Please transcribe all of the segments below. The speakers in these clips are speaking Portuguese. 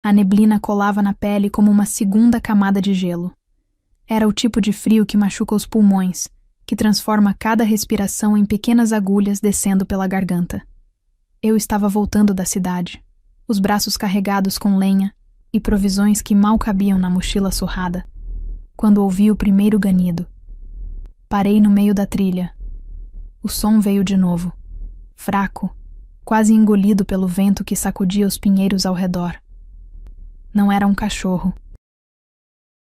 A neblina colava na pele como uma segunda camada de gelo. Era o tipo de frio que machuca os pulmões, que transforma cada respiração em pequenas agulhas descendo pela garganta. Eu estava voltando da cidade, os braços carregados com lenha e provisões que mal cabiam na mochila surrada, quando ouvi o primeiro ganido. Parei no meio da trilha. O som veio de novo, fraco, quase engolido pelo vento que sacudia os pinheiros ao redor. Não era um cachorro.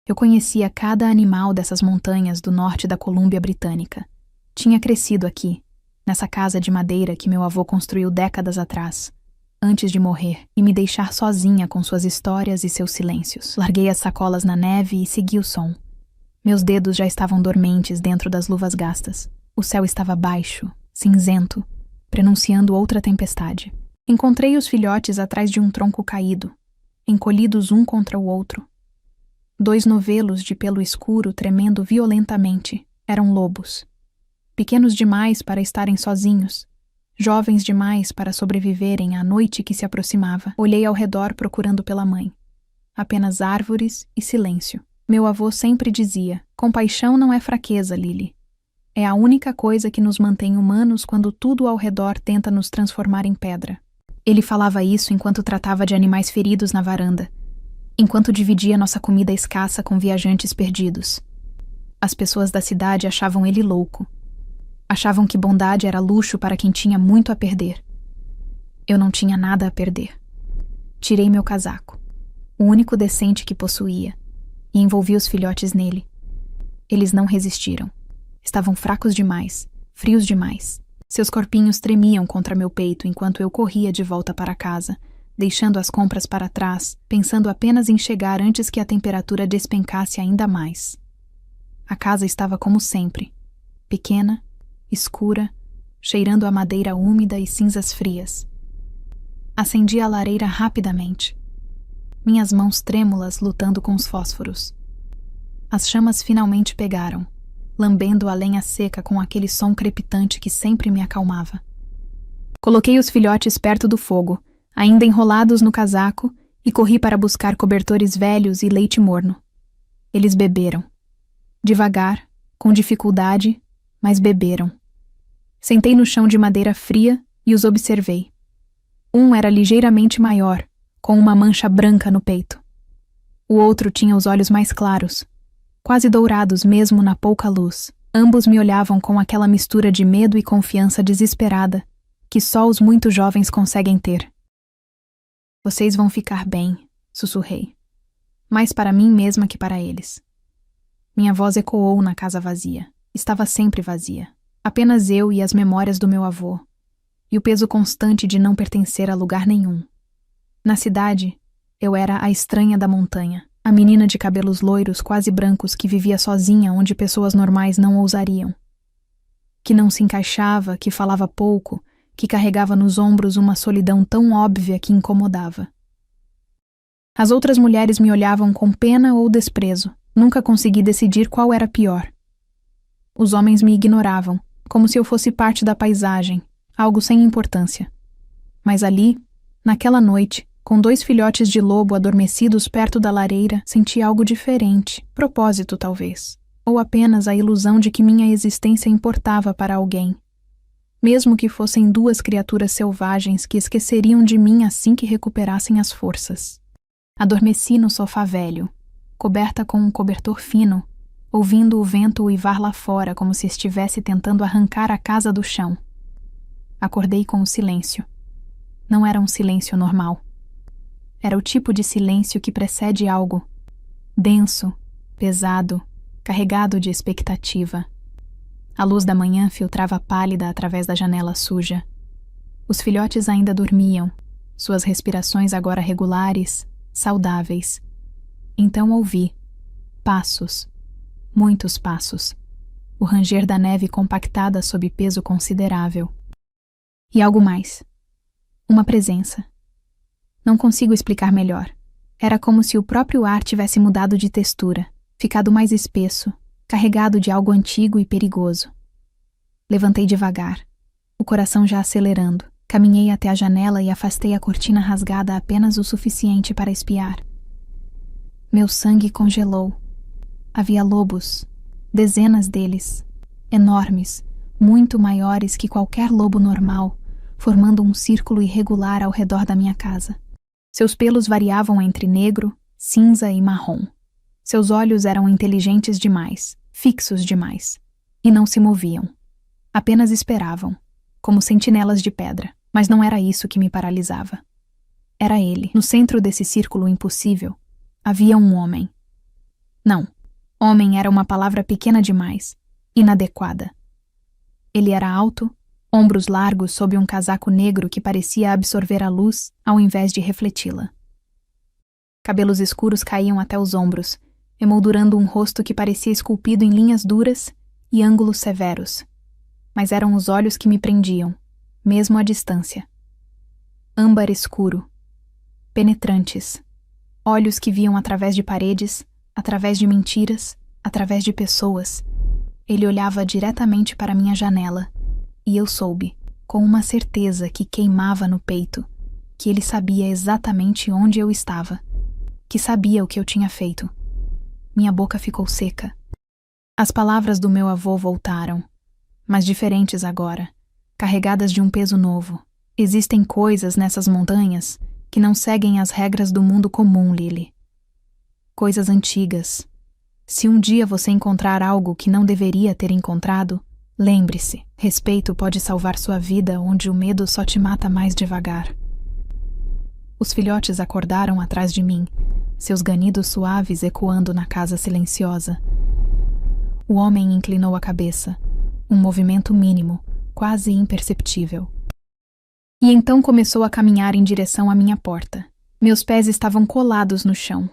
Eu conhecia cada animal dessas montanhas do norte da Colômbia Britânica. Tinha crescido aqui, nessa casa de madeira que meu avô construiu décadas atrás, antes de morrer e me deixar sozinha com suas histórias e seus silêncios. Larguei as sacolas na neve e segui o som. Meus dedos já estavam dormentes dentro das luvas gastas. O céu estava baixo, cinzento, prenunciando outra tempestade. Encontrei os filhotes atrás de um tronco caído, encolhidos um contra o outro. 2 novelos de pelo escuro tremendo violentamente. Eram lobos. Pequenos demais para estarem sozinhos, jovens demais para sobreviverem à noite que se aproximava. Olhei ao redor procurando pela mãe. Apenas árvores e silêncio. Meu avô sempre dizia: compaixão não é fraqueza, Lily. É a única coisa que nos mantém humanos quando tudo ao redor tenta nos transformar em pedra. Ele falava isso enquanto tratava de animais feridos na varanda, enquanto dividia nossa comida escassa com viajantes perdidos. As pessoas da cidade achavam ele louco. Achavam que bondade era luxo para quem tinha muito a perder. Eu não tinha nada a perder. Tirei meu casaco, o único decente que possuía, e envolvi os filhotes nele. Eles não resistiram. Estavam fracos demais, frios demais. Seus corpinhos tremiam contra meu peito enquanto eu corria de volta para casa, deixando as compras para trás, pensando apenas em chegar antes que a temperatura despencasse ainda mais. A casa estava como sempre, pequena, escura, cheirando a madeira úmida e cinzas frias. Acendi a lareira rapidamente, minhas mãos trêmulas lutando com os fósforos. As chamas finalmente pegaram, lambendo a lenha seca com aquele som crepitante que sempre me acalmava. Coloquei os filhotes perto do fogo, ainda enrolados no casaco, e corri para buscar cobertores velhos e leite morno. Eles beberam. Devagar, com dificuldade, mas beberam. Sentei no chão de madeira fria e os observei. Um era ligeiramente maior, com uma mancha branca no peito. O outro tinha os olhos mais claros, quase dourados mesmo na pouca luz. Ambos me olhavam com aquela mistura de medo e confiança desesperada que só os muito jovens conseguem ter. Vocês vão ficar bem, sussurrei. Mais para mim mesma que para eles. Minha voz ecoou na casa vazia. Estava sempre vazia. Apenas eu e as memórias do meu avô. E o peso constante de não pertencer a lugar nenhum. Na cidade, eu era a estranha da montanha. A menina de cabelos loiros quase brancos que vivia sozinha onde pessoas normais não ousariam. Que não se encaixava, que falava pouco, que carregava nos ombros uma solidão tão óbvia que incomodava. As outras mulheres me olhavam com pena ou desprezo. Nunca consegui decidir qual era pior. Os homens me ignoravam, como se eu fosse parte da paisagem, algo sem importância. Mas ali, naquela noite, com 2 filhotes de lobo adormecidos perto da lareira, senti algo diferente, propósito talvez, ou apenas a ilusão de que minha existência importava para alguém. Mesmo que fossem 2 criaturas selvagens que esqueceriam de mim assim que recuperassem as forças. Adormeci no sofá velho, coberta com um cobertor fino, ouvindo o vento uivar lá fora como se estivesse tentando arrancar a casa do chão. Acordei com o silêncio. Não era um silêncio normal. Era o tipo de silêncio que precede algo. Denso, pesado, carregado de expectativa. A luz da manhã filtrava pálida através da janela suja. Os filhotes ainda dormiam, suas respirações agora regulares, saudáveis. Então ouvi. Passos. Muitos passos. O ranger da neve compactada sob peso considerável. E algo mais. Uma presença. Não consigo explicar melhor. Era como se o próprio ar tivesse mudado de textura, ficado mais espesso, carregado de algo antigo e perigoso. Levantei devagar, o coração já acelerando. Caminhei até a janela e afastei a cortina rasgada apenas o suficiente para espiar. Meu sangue congelou. Havia lobos, dezenas deles, enormes, muito maiores que qualquer lobo normal, formando um círculo irregular ao redor da minha casa. Seus pelos variavam entre negro, cinza e marrom. Seus olhos eram inteligentes demais, fixos demais, e não se moviam. Apenas esperavam, como sentinelas de pedra, mas não era isso que me paralisava. Era ele. No centro desse círculo impossível, havia um homem. Não, homem era uma palavra pequena demais, inadequada. Ele era alto, ombros largos sob um casaco negro que parecia absorver a luz ao invés de refleti-la. Cabelos escuros caíam até os ombros, emoldurando um rosto que parecia esculpido em linhas duras e ângulos severos. Mas eram os olhos que me prendiam, mesmo à distância. Âmbar escuro, penetrantes, olhos que viam através de paredes, através de mentiras, através de pessoas. Ele olhava diretamente para minha janela, e eu soube, com uma certeza que queimava no peito, que ele sabia exatamente onde eu estava, que sabia o que eu tinha feito. Minha boca ficou seca. As palavras do meu avô voltaram, mas diferentes agora, carregadas de um peso novo. Existem coisas nessas montanhas que não seguem as regras do mundo comum, Lily. Coisas antigas. Se um dia você encontrar algo que não deveria ter encontrado, lembre-se, respeito pode salvar sua vida onde o medo só te mata mais devagar. Os filhotes acordaram atrás de mim, seus ganidos suaves ecoando na casa silenciosa. O homem inclinou a cabeça, um movimento mínimo, quase imperceptível. E então começou a caminhar em direção à minha porta. Meus pés estavam colados no chão.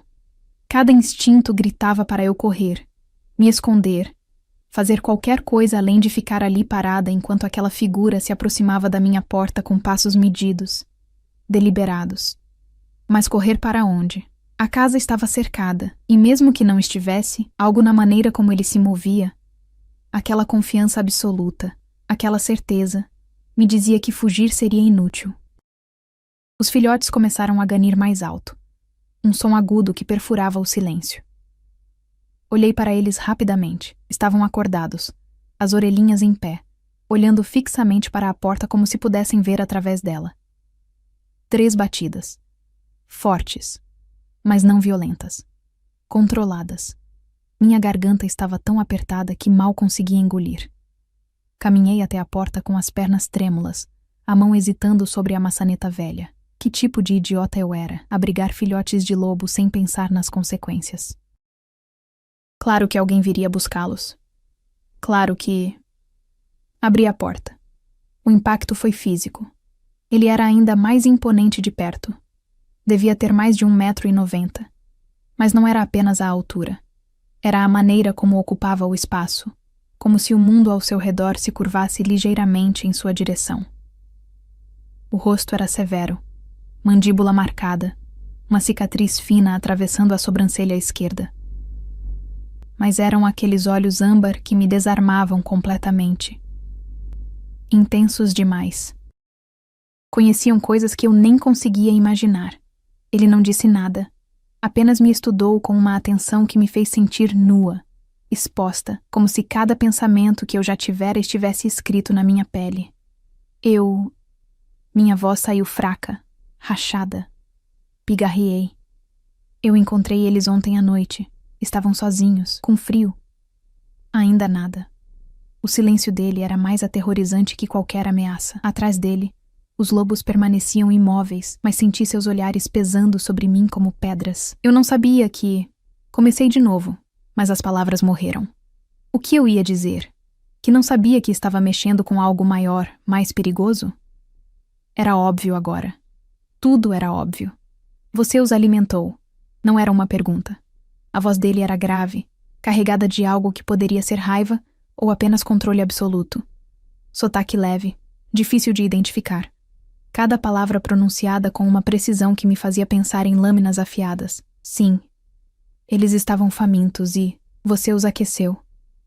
Cada instinto gritava para eu correr, me esconder, fazer qualquer coisa além de ficar ali parada enquanto aquela figura se aproximava da minha porta com passos medidos, deliberados. Mas correr para onde? A casa estava cercada, e mesmo que não estivesse, algo na maneira como ele se movia, aquela confiança absoluta, aquela certeza, me dizia que fugir seria inútil. Os filhotes começaram a ganir mais alto, um som agudo que perfurava o silêncio. Olhei para eles rapidamente. Estavam acordados, as orelhinhas em pé, olhando fixamente para a porta como se pudessem ver através dela. 3 batidas. Fortes, mas não violentas. Controladas. Minha garganta estava tão apertada que mal conseguia engolir. Caminhei até a porta com as pernas trêmulas, a mão hesitando sobre a maçaneta velha. Que tipo de idiota eu era, abrigar filhotes de lobo sem pensar nas consequências. Claro que alguém viria buscá-los. Claro que... Abri a porta. O impacto foi físico. Ele era ainda mais imponente de perto. Devia ter mais de 1,90 m. Mas não era apenas a altura. Era a maneira como ocupava o espaço, como se o mundo ao seu redor se curvasse ligeiramente em sua direção. O rosto era severo, mandíbula marcada, uma cicatriz fina atravessando a sobrancelha esquerda. Mas eram aqueles olhos âmbar que me desarmavam completamente. Intensos demais. Conheciam coisas que eu nem conseguia imaginar. Ele não disse nada, apenas me estudou com uma atenção que me fez sentir nua, exposta, como se cada pensamento que eu já tivera estivesse escrito na minha pele. Minha voz saiu fraca, rachada. Pigarreei. Eu encontrei eles ontem à noite. Estavam sozinhos, com frio. Ainda nada. O silêncio dele era mais aterrorizante que qualquer ameaça. Atrás dele, os lobos permaneciam imóveis, mas senti seus olhares pesando sobre mim como pedras. Eu não sabia que... Comecei de novo, mas as palavras morreram. O que eu ia dizer? Que não sabia que estava mexendo com algo maior, mais perigoso? Era óbvio agora. Tudo era óbvio. Você os alimentou. Não era uma pergunta. A voz dele era grave, carregada de algo que poderia ser raiva ou apenas controle absoluto. Sotaque leve, difícil de identificar. Cada palavra pronunciada com uma precisão que me fazia pensar em lâminas afiadas. Sim. Eles estavam famintos e você os aqueceu.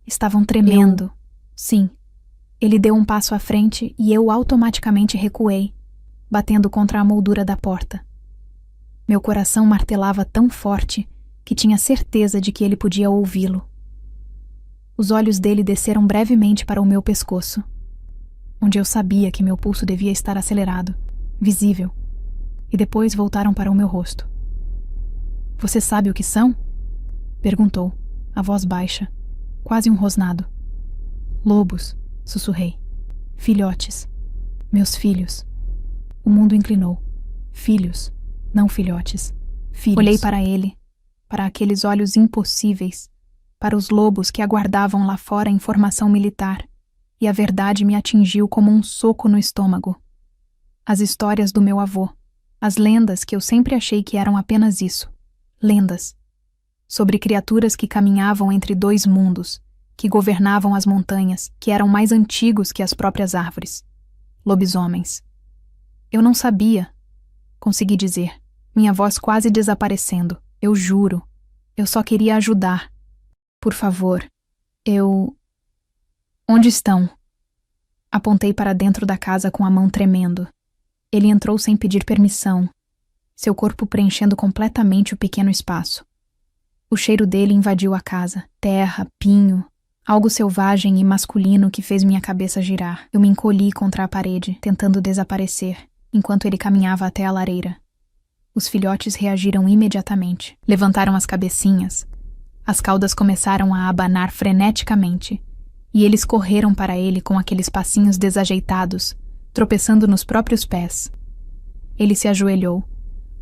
Estavam tremendo. Sim. Ele deu um passo à frente e eu automaticamente recuei, batendo contra a moldura da porta. Meu coração martelava tão forte que tinha certeza de que ele podia ouvi-lo. Os olhos dele desceram brevemente para o meu pescoço, onde eu sabia que meu pulso devia estar acelerado, visível, e depois voltaram para o meu rosto. "Você sabe o que são?" perguntou, a voz baixa, quase um rosnado. "Lobos", sussurrei. "Filhotes. Meus filhos." O mundo inclinou. Filhos, não filhotes. Filhos. Olhei para ele, para aqueles olhos impossíveis, para os lobos que aguardavam lá fora a informação militar, e a verdade me atingiu como um soco no estômago. As histórias do meu avô, as lendas que eu sempre achei que eram apenas isso, lendas, sobre criaturas que caminhavam entre dois mundos, que governavam as montanhas, que eram mais antigos que as próprias árvores. Lobisomens. Eu não sabia, consegui dizer, minha voz quase desaparecendo. Eu juro. Eu só queria ajudar. Por favor. Onde estão? Apontei para dentro da casa com a mão tremendo. Ele entrou sem pedir permissão, seu corpo preenchendo completamente o pequeno espaço. O cheiro dele invadiu a casa, terra, pinho, algo selvagem e masculino que fez minha cabeça girar. Eu me encolhi contra a parede, tentando desaparecer, enquanto ele caminhava até a lareira. Os filhotes reagiram imediatamente, levantaram as cabecinhas. As caudas começaram a abanar freneticamente, e eles correram para ele com aqueles passinhos desajeitados, tropeçando nos próprios pés. Ele se ajoelhou,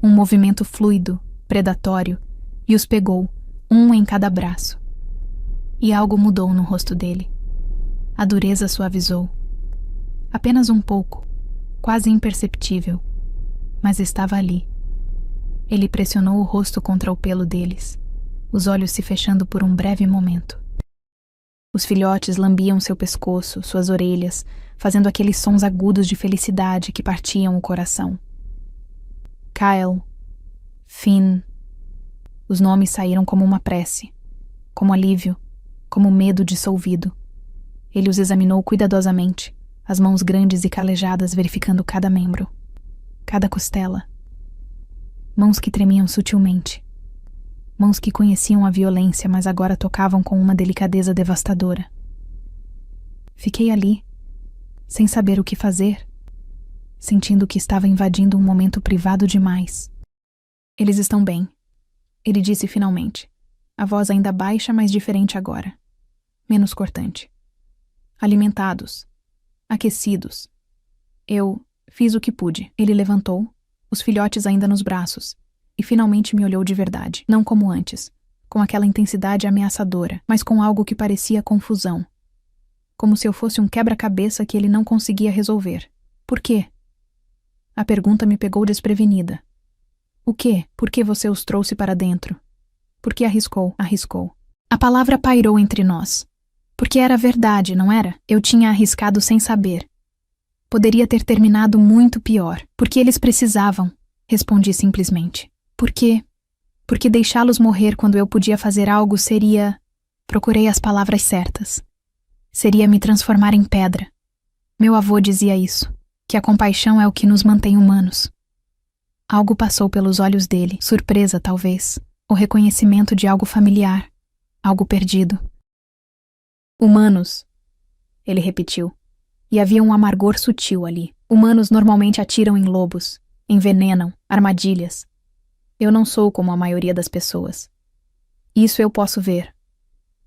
um movimento fluido, predatório, e os pegou, um em cada braço. E algo mudou no rosto dele. A dureza suavizou. Apenas um pouco, quase imperceptível, mas estava ali. Ele pressionou o rosto contra o pelo deles, os olhos se fechando por um breve momento. Os filhotes lambiam seu pescoço, suas orelhas, fazendo aqueles sons agudos de felicidade que partiam o coração. Kyle, Finn. Os nomes saíram como uma prece, como alívio, como medo dissolvido. Ele os examinou cuidadosamente, as mãos grandes e calejadas verificando cada membro, cada costela. Mãos que tremiam sutilmente. Mãos que conheciam a violência, mas agora tocavam com uma delicadeza devastadora. Fiquei ali, sem saber o que fazer, sentindo que estava invadindo um momento privado demais. "Eles estão bem", ele disse finalmente, a voz ainda baixa, mas diferente agora, menos cortante. "Alimentados, aquecidos. Eu fiz o que pude." Ele levantou, os filhotes ainda nos braços, e finalmente me olhou de verdade, não como antes, com aquela intensidade ameaçadora, mas com algo que parecia confusão. Como se eu fosse um quebra-cabeça que ele não conseguia resolver. "Por quê?" A pergunta me pegou desprevenida. "O quê? Por que você os trouxe para dentro?" "Porque arriscou." A palavra pairou entre nós. Porque era verdade, não era? Eu tinha arriscado sem saber. Poderia ter terminado muito pior. Porque eles precisavam, respondi simplesmente. Por quê? Porque deixá-los morrer quando eu podia fazer algo seria... Procurei as palavras certas. Seria me transformar em pedra. Meu avô dizia isso, que a compaixão é o que nos mantém humanos. Algo passou pelos olhos dele, surpresa talvez, o reconhecimento de algo familiar, algo perdido. Humanos, ele repetiu, e havia um amargor sutil ali. Humanos normalmente atiram em lobos, envenenam, armadilhas. Eu não sou como a maioria das pessoas. Isso eu posso ver.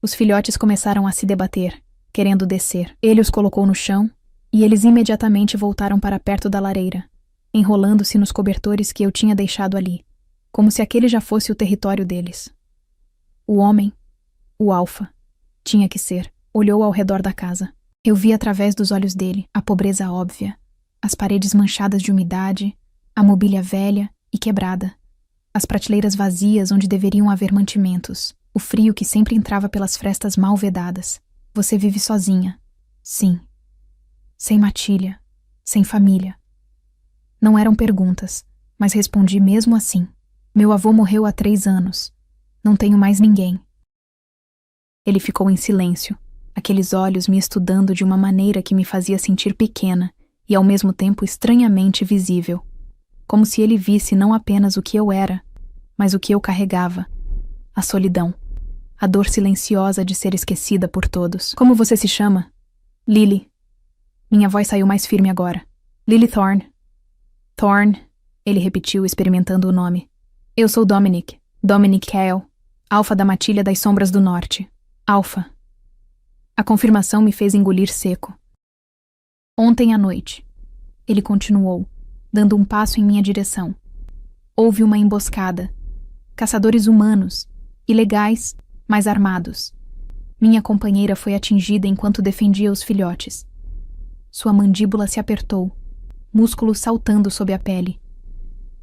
Os filhotes começaram a se debater, querendo descer. Ele os colocou no chão, e eles imediatamente voltaram para perto da lareira, enrolando-se nos cobertores que eu tinha deixado ali, como se aquele já fosse o território deles. O homem, o alfa, tinha que ser, olhou ao redor da casa. Eu vi através dos olhos dele a pobreza óbvia, as paredes manchadas de umidade, a mobília velha e quebrada, as prateleiras vazias onde deveriam haver mantimentos, o frio que sempre entrava pelas frestas mal vedadas. Você vive sozinha. Sim. Sem matilha, sem família. Não eram perguntas, mas respondi mesmo assim. Meu avô morreu há 3 anos. Não tenho mais ninguém. Ele ficou em silêncio, aqueles olhos me estudando de uma maneira que me fazia sentir pequena e ao mesmo tempo estranhamente visível, como se ele visse não apenas o que eu era, mas o que eu carregava, a solidão, a dor silenciosa de ser esquecida por todos. Como você se chama? Lily. Minha voz saiu mais firme agora. Lily Thorne. Thorne, ele repetiu, experimentando o nome. Eu sou Dominic. Dominic Cale, Alfa da Matilha das Sombras do Norte. Alfa. A confirmação me fez engolir seco. Ontem à noite, ele continuou, dando um passo em minha direção. Houve uma emboscada. Caçadores humanos, ilegais, mas armados. Minha companheira foi atingida enquanto defendia os filhotes. Sua mandíbula se apertou, músculos saltando sob a pele.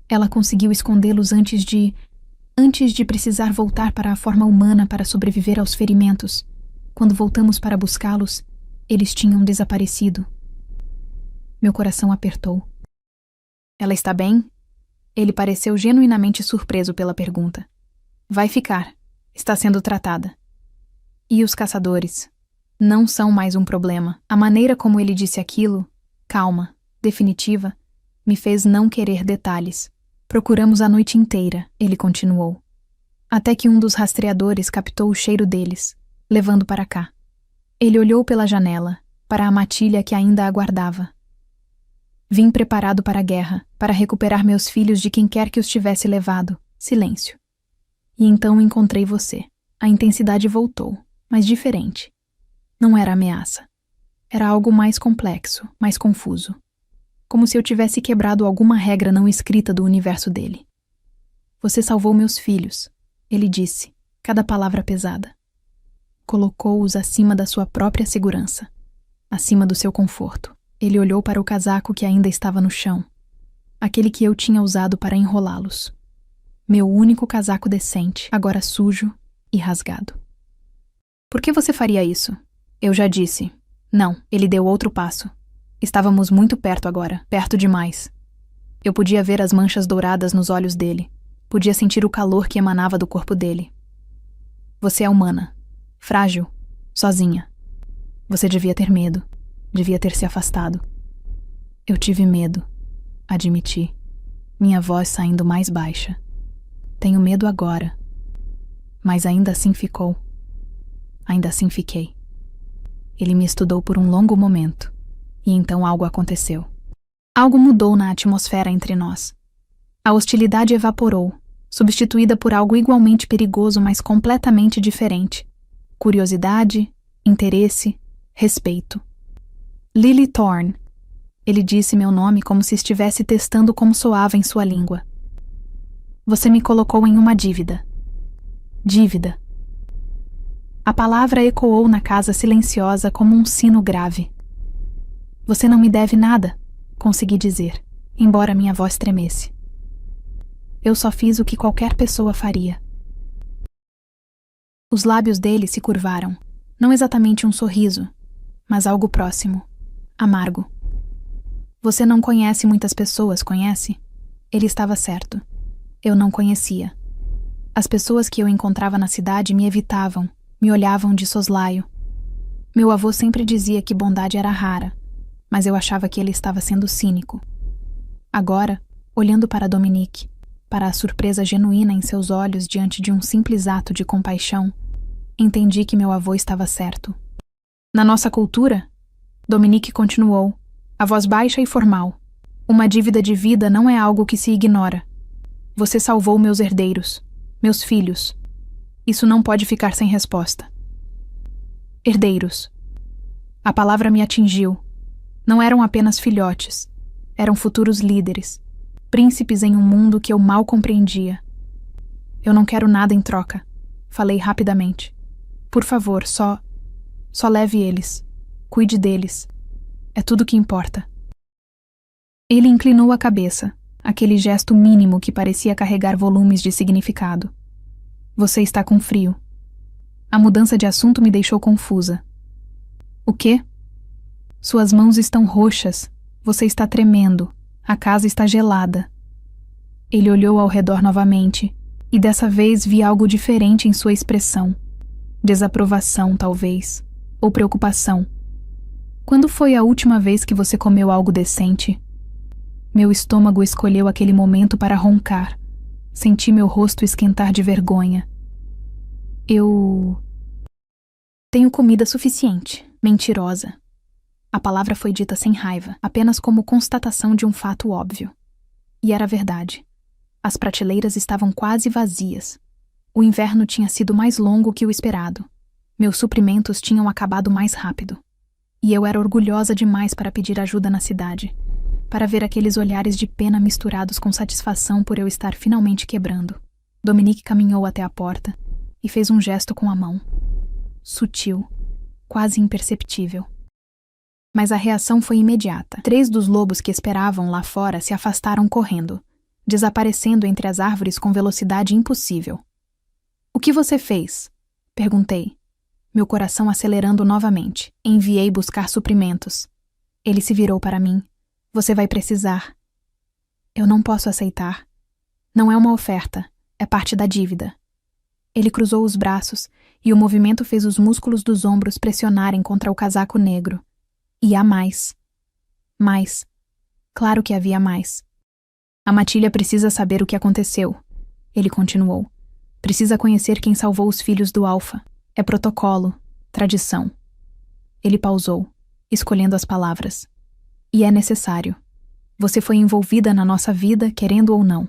Ela conseguiu escondê-los antes de precisar voltar para a forma humana para sobreviver aos ferimentos. Quando voltamos para buscá-los, eles tinham desaparecido. Meu coração apertou. Ela está bem? Ele pareceu genuinamente surpreso pela pergunta. Vai ficar. Está sendo tratada. E os caçadores? Não são mais um problema. A maneira como ele disse aquilo, calma, definitiva, me fez não querer detalhes. Procuramos a noite inteira, ele continuou. Até que um dos rastreadores captou o cheiro deles, levando para cá. Ele olhou pela janela, para a matilha que ainda aguardava. Vim preparado para a guerra, para recuperar meus filhos de quem quer que os tivesse levado. Silêncio. E então encontrei você. A intensidade voltou, mas diferente. Não era ameaça. Era algo mais complexo, mais confuso. Como se eu tivesse quebrado alguma regra não escrita do universo dele. Você salvou meus filhos, ele disse, cada palavra pesada. Colocou-os acima da sua própria segurança, acima do seu conforto. Ele olhou para o casaco que ainda estava no chão, aquele que eu tinha usado para enrolá-los. Meu único casaco decente, agora sujo e rasgado. Por que você faria isso? Eu já disse. Não, ele deu outro passo. Estávamos muito perto agora, perto demais. Eu podia ver as manchas douradas nos olhos dele. Podia sentir o calor que emanava do corpo dele. Você é humana, frágil, sozinha. Você devia ter medo, devia ter se afastado. Eu tive medo, admiti, minha voz saindo mais baixa. Tenho medo agora, mas ainda assim ficou. Ainda assim fiquei. Ele me estudou por um longo momento. E então algo aconteceu. Algo mudou na atmosfera entre nós. A hostilidade evaporou, substituída por algo igualmente perigoso, mas completamente diferente. Curiosidade, interesse, respeito. Lily Thorne. Ele disse meu nome como se estivesse testando como soava em sua língua. Você me colocou em uma dívida. Dívida. A palavra ecoou na casa silenciosa como um sino grave. Você não me deve nada, consegui dizer, embora minha voz tremesse. Eu só fiz o que qualquer pessoa faria. Os lábios dele se curvaram, não exatamente um sorriso, mas algo próximo, amargo. Você não conhece muitas pessoas, conhece? Ele estava certo. Eu não conhecia. As pessoas que eu encontrava na cidade me evitavam, me olhavam de soslaio. Meu avô sempre dizia que bondade era rara, mas eu achava que ele estava sendo cínico. Agora, olhando para Dominique, para a surpresa genuína em seus olhos diante de um simples ato de compaixão, entendi que meu avô estava certo. Na nossa cultura, Dominique continuou, a voz baixa e formal, uma dívida de vida não é algo que se ignora. Você salvou meus herdeiros, meus filhos. Isso não pode ficar sem resposta. Herdeiros. A palavra me atingiu. Não eram apenas filhotes, eram futuros líderes, príncipes em um mundo que eu mal compreendia. Eu não quero nada em troca, falei rapidamente. Por favor, só leve eles, cuide deles. É tudo que importa. Ele inclinou a cabeça, aquele gesto mínimo que parecia carregar volumes de significado. Você está com frio. A mudança de assunto me deixou confusa. O quê? Suas mãos estão roxas. Você está tremendo. A casa está gelada. Ele olhou ao redor novamente, e dessa vez vi algo diferente em sua expressão. Desaprovação, talvez, ou preocupação. Quando foi a última vez que você comeu algo decente? Meu estômago escolheu aquele momento para roncar. Senti meu rosto esquentar de vergonha. Eu tenho comida suficiente. Mentirosa. A palavra foi dita sem raiva, apenas como constatação de um fato óbvio. E era verdade. As prateleiras estavam quase vazias. O inverno tinha sido mais longo que o esperado. Meus suprimentos tinham acabado mais rápido. E eu era orgulhosa demais para pedir ajuda na cidade, para ver aqueles olhares de pena misturados com satisfação por eu estar finalmente quebrando. Dominique caminhou até a porta e fez um gesto com a mão. Sutil, quase imperceptível. Mas a reação foi imediata. 3 dos lobos que esperavam lá fora se afastaram correndo, desaparecendo entre as árvores com velocidade impossível. "O que você fez?" perguntei, meu coração acelerando novamente. Enviei buscar suprimentos. Ele se virou para mim. "Você vai precisar." "Eu não posso aceitar. Não é uma oferta, é parte da dívida." Ele cruzou os braços e o movimento fez os músculos dos ombros pressionarem contra o casaco negro. E há mais. Mais. Claro que havia mais. "A Matilha precisa saber o que aconteceu." Ele continuou. "Precisa conhecer quem salvou os filhos do Alfa. É protocolo, tradição." Ele pausou, escolhendo as palavras. "E é necessário. Você foi envolvida na nossa vida, querendo ou não.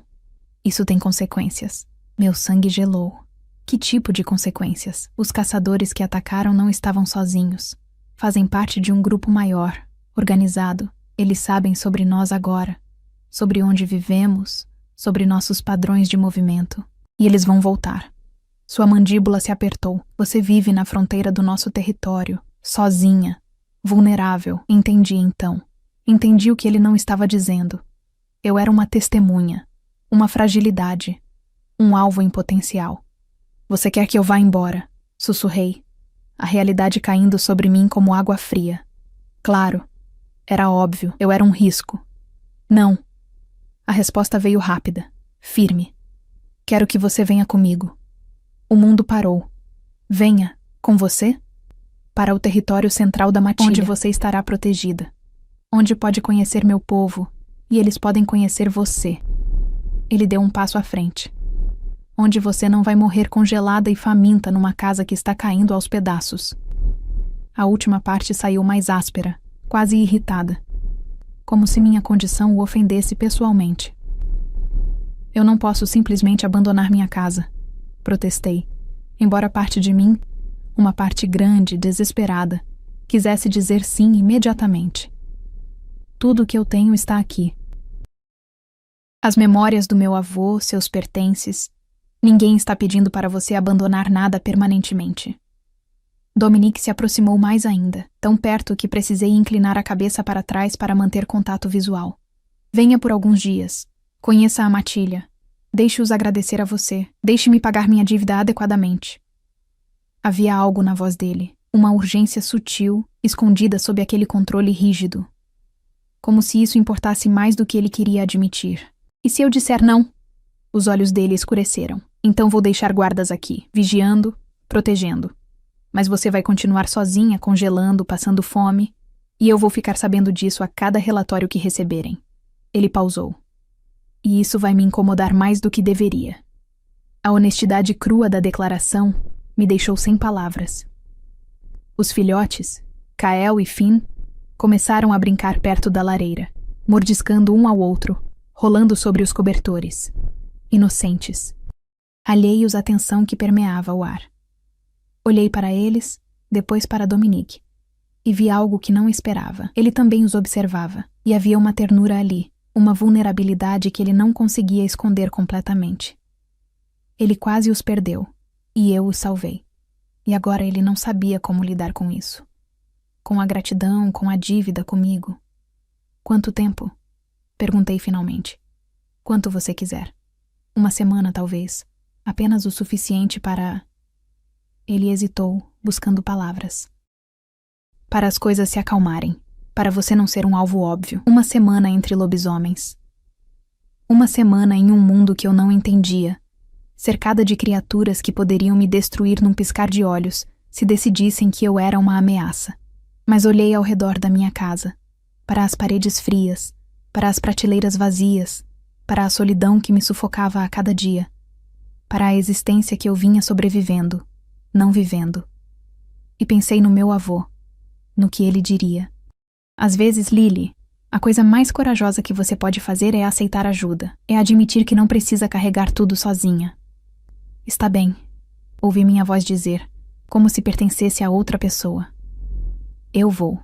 Isso tem consequências." Meu sangue gelou. Que tipo de consequências? Os caçadores que atacaram não estavam sozinhos. Fazem parte de um grupo maior, organizado. Eles sabem sobre nós agora, sobre onde vivemos, sobre nossos padrões de movimento. E eles vão voltar. Sua mandíbula se apertou. "Você vive na fronteira do nosso território, sozinha, vulnerável." Entendi então. Entendi o que ele não estava dizendo. Eu era uma testemunha, uma fragilidade, um alvo em potencial. "Você quer que eu vá embora?" sussurrei, a realidade caindo sobre mim como água fria. Claro, era óbvio, eu era um risco. "Não." A resposta veio rápida, firme. "Quero que você venha comigo." O mundo parou. "Venha, com você?" "Para o território central da Matilha, onde você estará protegida. Onde pode conhecer meu povo, e eles podem conhecer você." Ele deu um passo à frente. "Onde você não vai morrer congelada e faminta numa casa que está caindo aos pedaços." A última parte saiu mais áspera, quase irritada, como se minha condição o ofendesse pessoalmente. "Eu não posso simplesmente abandonar minha casa", protestei, embora parte de mim, uma parte grande, desesperada, quisesse dizer sim imediatamente. "Tudo o que eu tenho está aqui. As memórias do meu avô, seus pertences. Ninguém está pedindo para você abandonar nada permanentemente." Dominique se aproximou mais ainda, tão perto que precisei inclinar a cabeça para trás para manter contato visual. "Venha por alguns dias. Conheça a Matilha. Deixe-os agradecer a você. Deixe-me pagar minha dívida adequadamente." Havia algo na voz dele, uma urgência sutil, escondida sob aquele controle rígido. Como se isso importasse mais do que ele queria admitir. "E se eu disser não?" Os olhos dele escureceram. "Então vou deixar guardas aqui, vigiando, protegendo. Mas você vai continuar sozinha, congelando, passando fome, e eu vou ficar sabendo disso a cada relatório que receberem." Ele pausou. "E isso vai me incomodar mais do que deveria." A honestidade crua da declaração me deixou sem palavras. Os filhotes, Kael e Finn, começaram a brincar perto da lareira, mordiscando um ao outro, rolando sobre os cobertores. Inocentes, alheios à tensão que permeava o ar. Olhei para eles, depois para Dominique, e vi algo que não esperava. Ele também os observava, e havia uma ternura ali, uma vulnerabilidade que ele não conseguia esconder completamente. Ele quase os perdeu, e eu os salvei. E agora ele não sabia como lidar com isso. Com a gratidão, com a dívida comigo. "Quanto tempo?" perguntei finalmente. "Quanto você quiser. 1 semana, talvez. Apenas o suficiente para..." Ele hesitou, buscando palavras. "Para as coisas se acalmarem. Para você não ser um alvo óbvio. 1 semana entre lobisomens. 1 semana em um mundo que eu não entendia, cercada de criaturas que poderiam me destruir num piscar de olhos, se decidissem que eu era uma ameaça. Mas olhei ao redor da minha casa, para as paredes frias, para as prateleiras vazias, para a solidão que me sufocava a cada dia, para a existência que eu vinha sobrevivendo, não vivendo. E pensei no meu avô, no que ele diria. Às vezes, Lily, a coisa mais corajosa que você pode fazer é aceitar ajuda, é admitir que não precisa carregar tudo sozinha. Está bem, ouvi minha voz dizer, como se pertencesse a outra pessoa. Eu vou.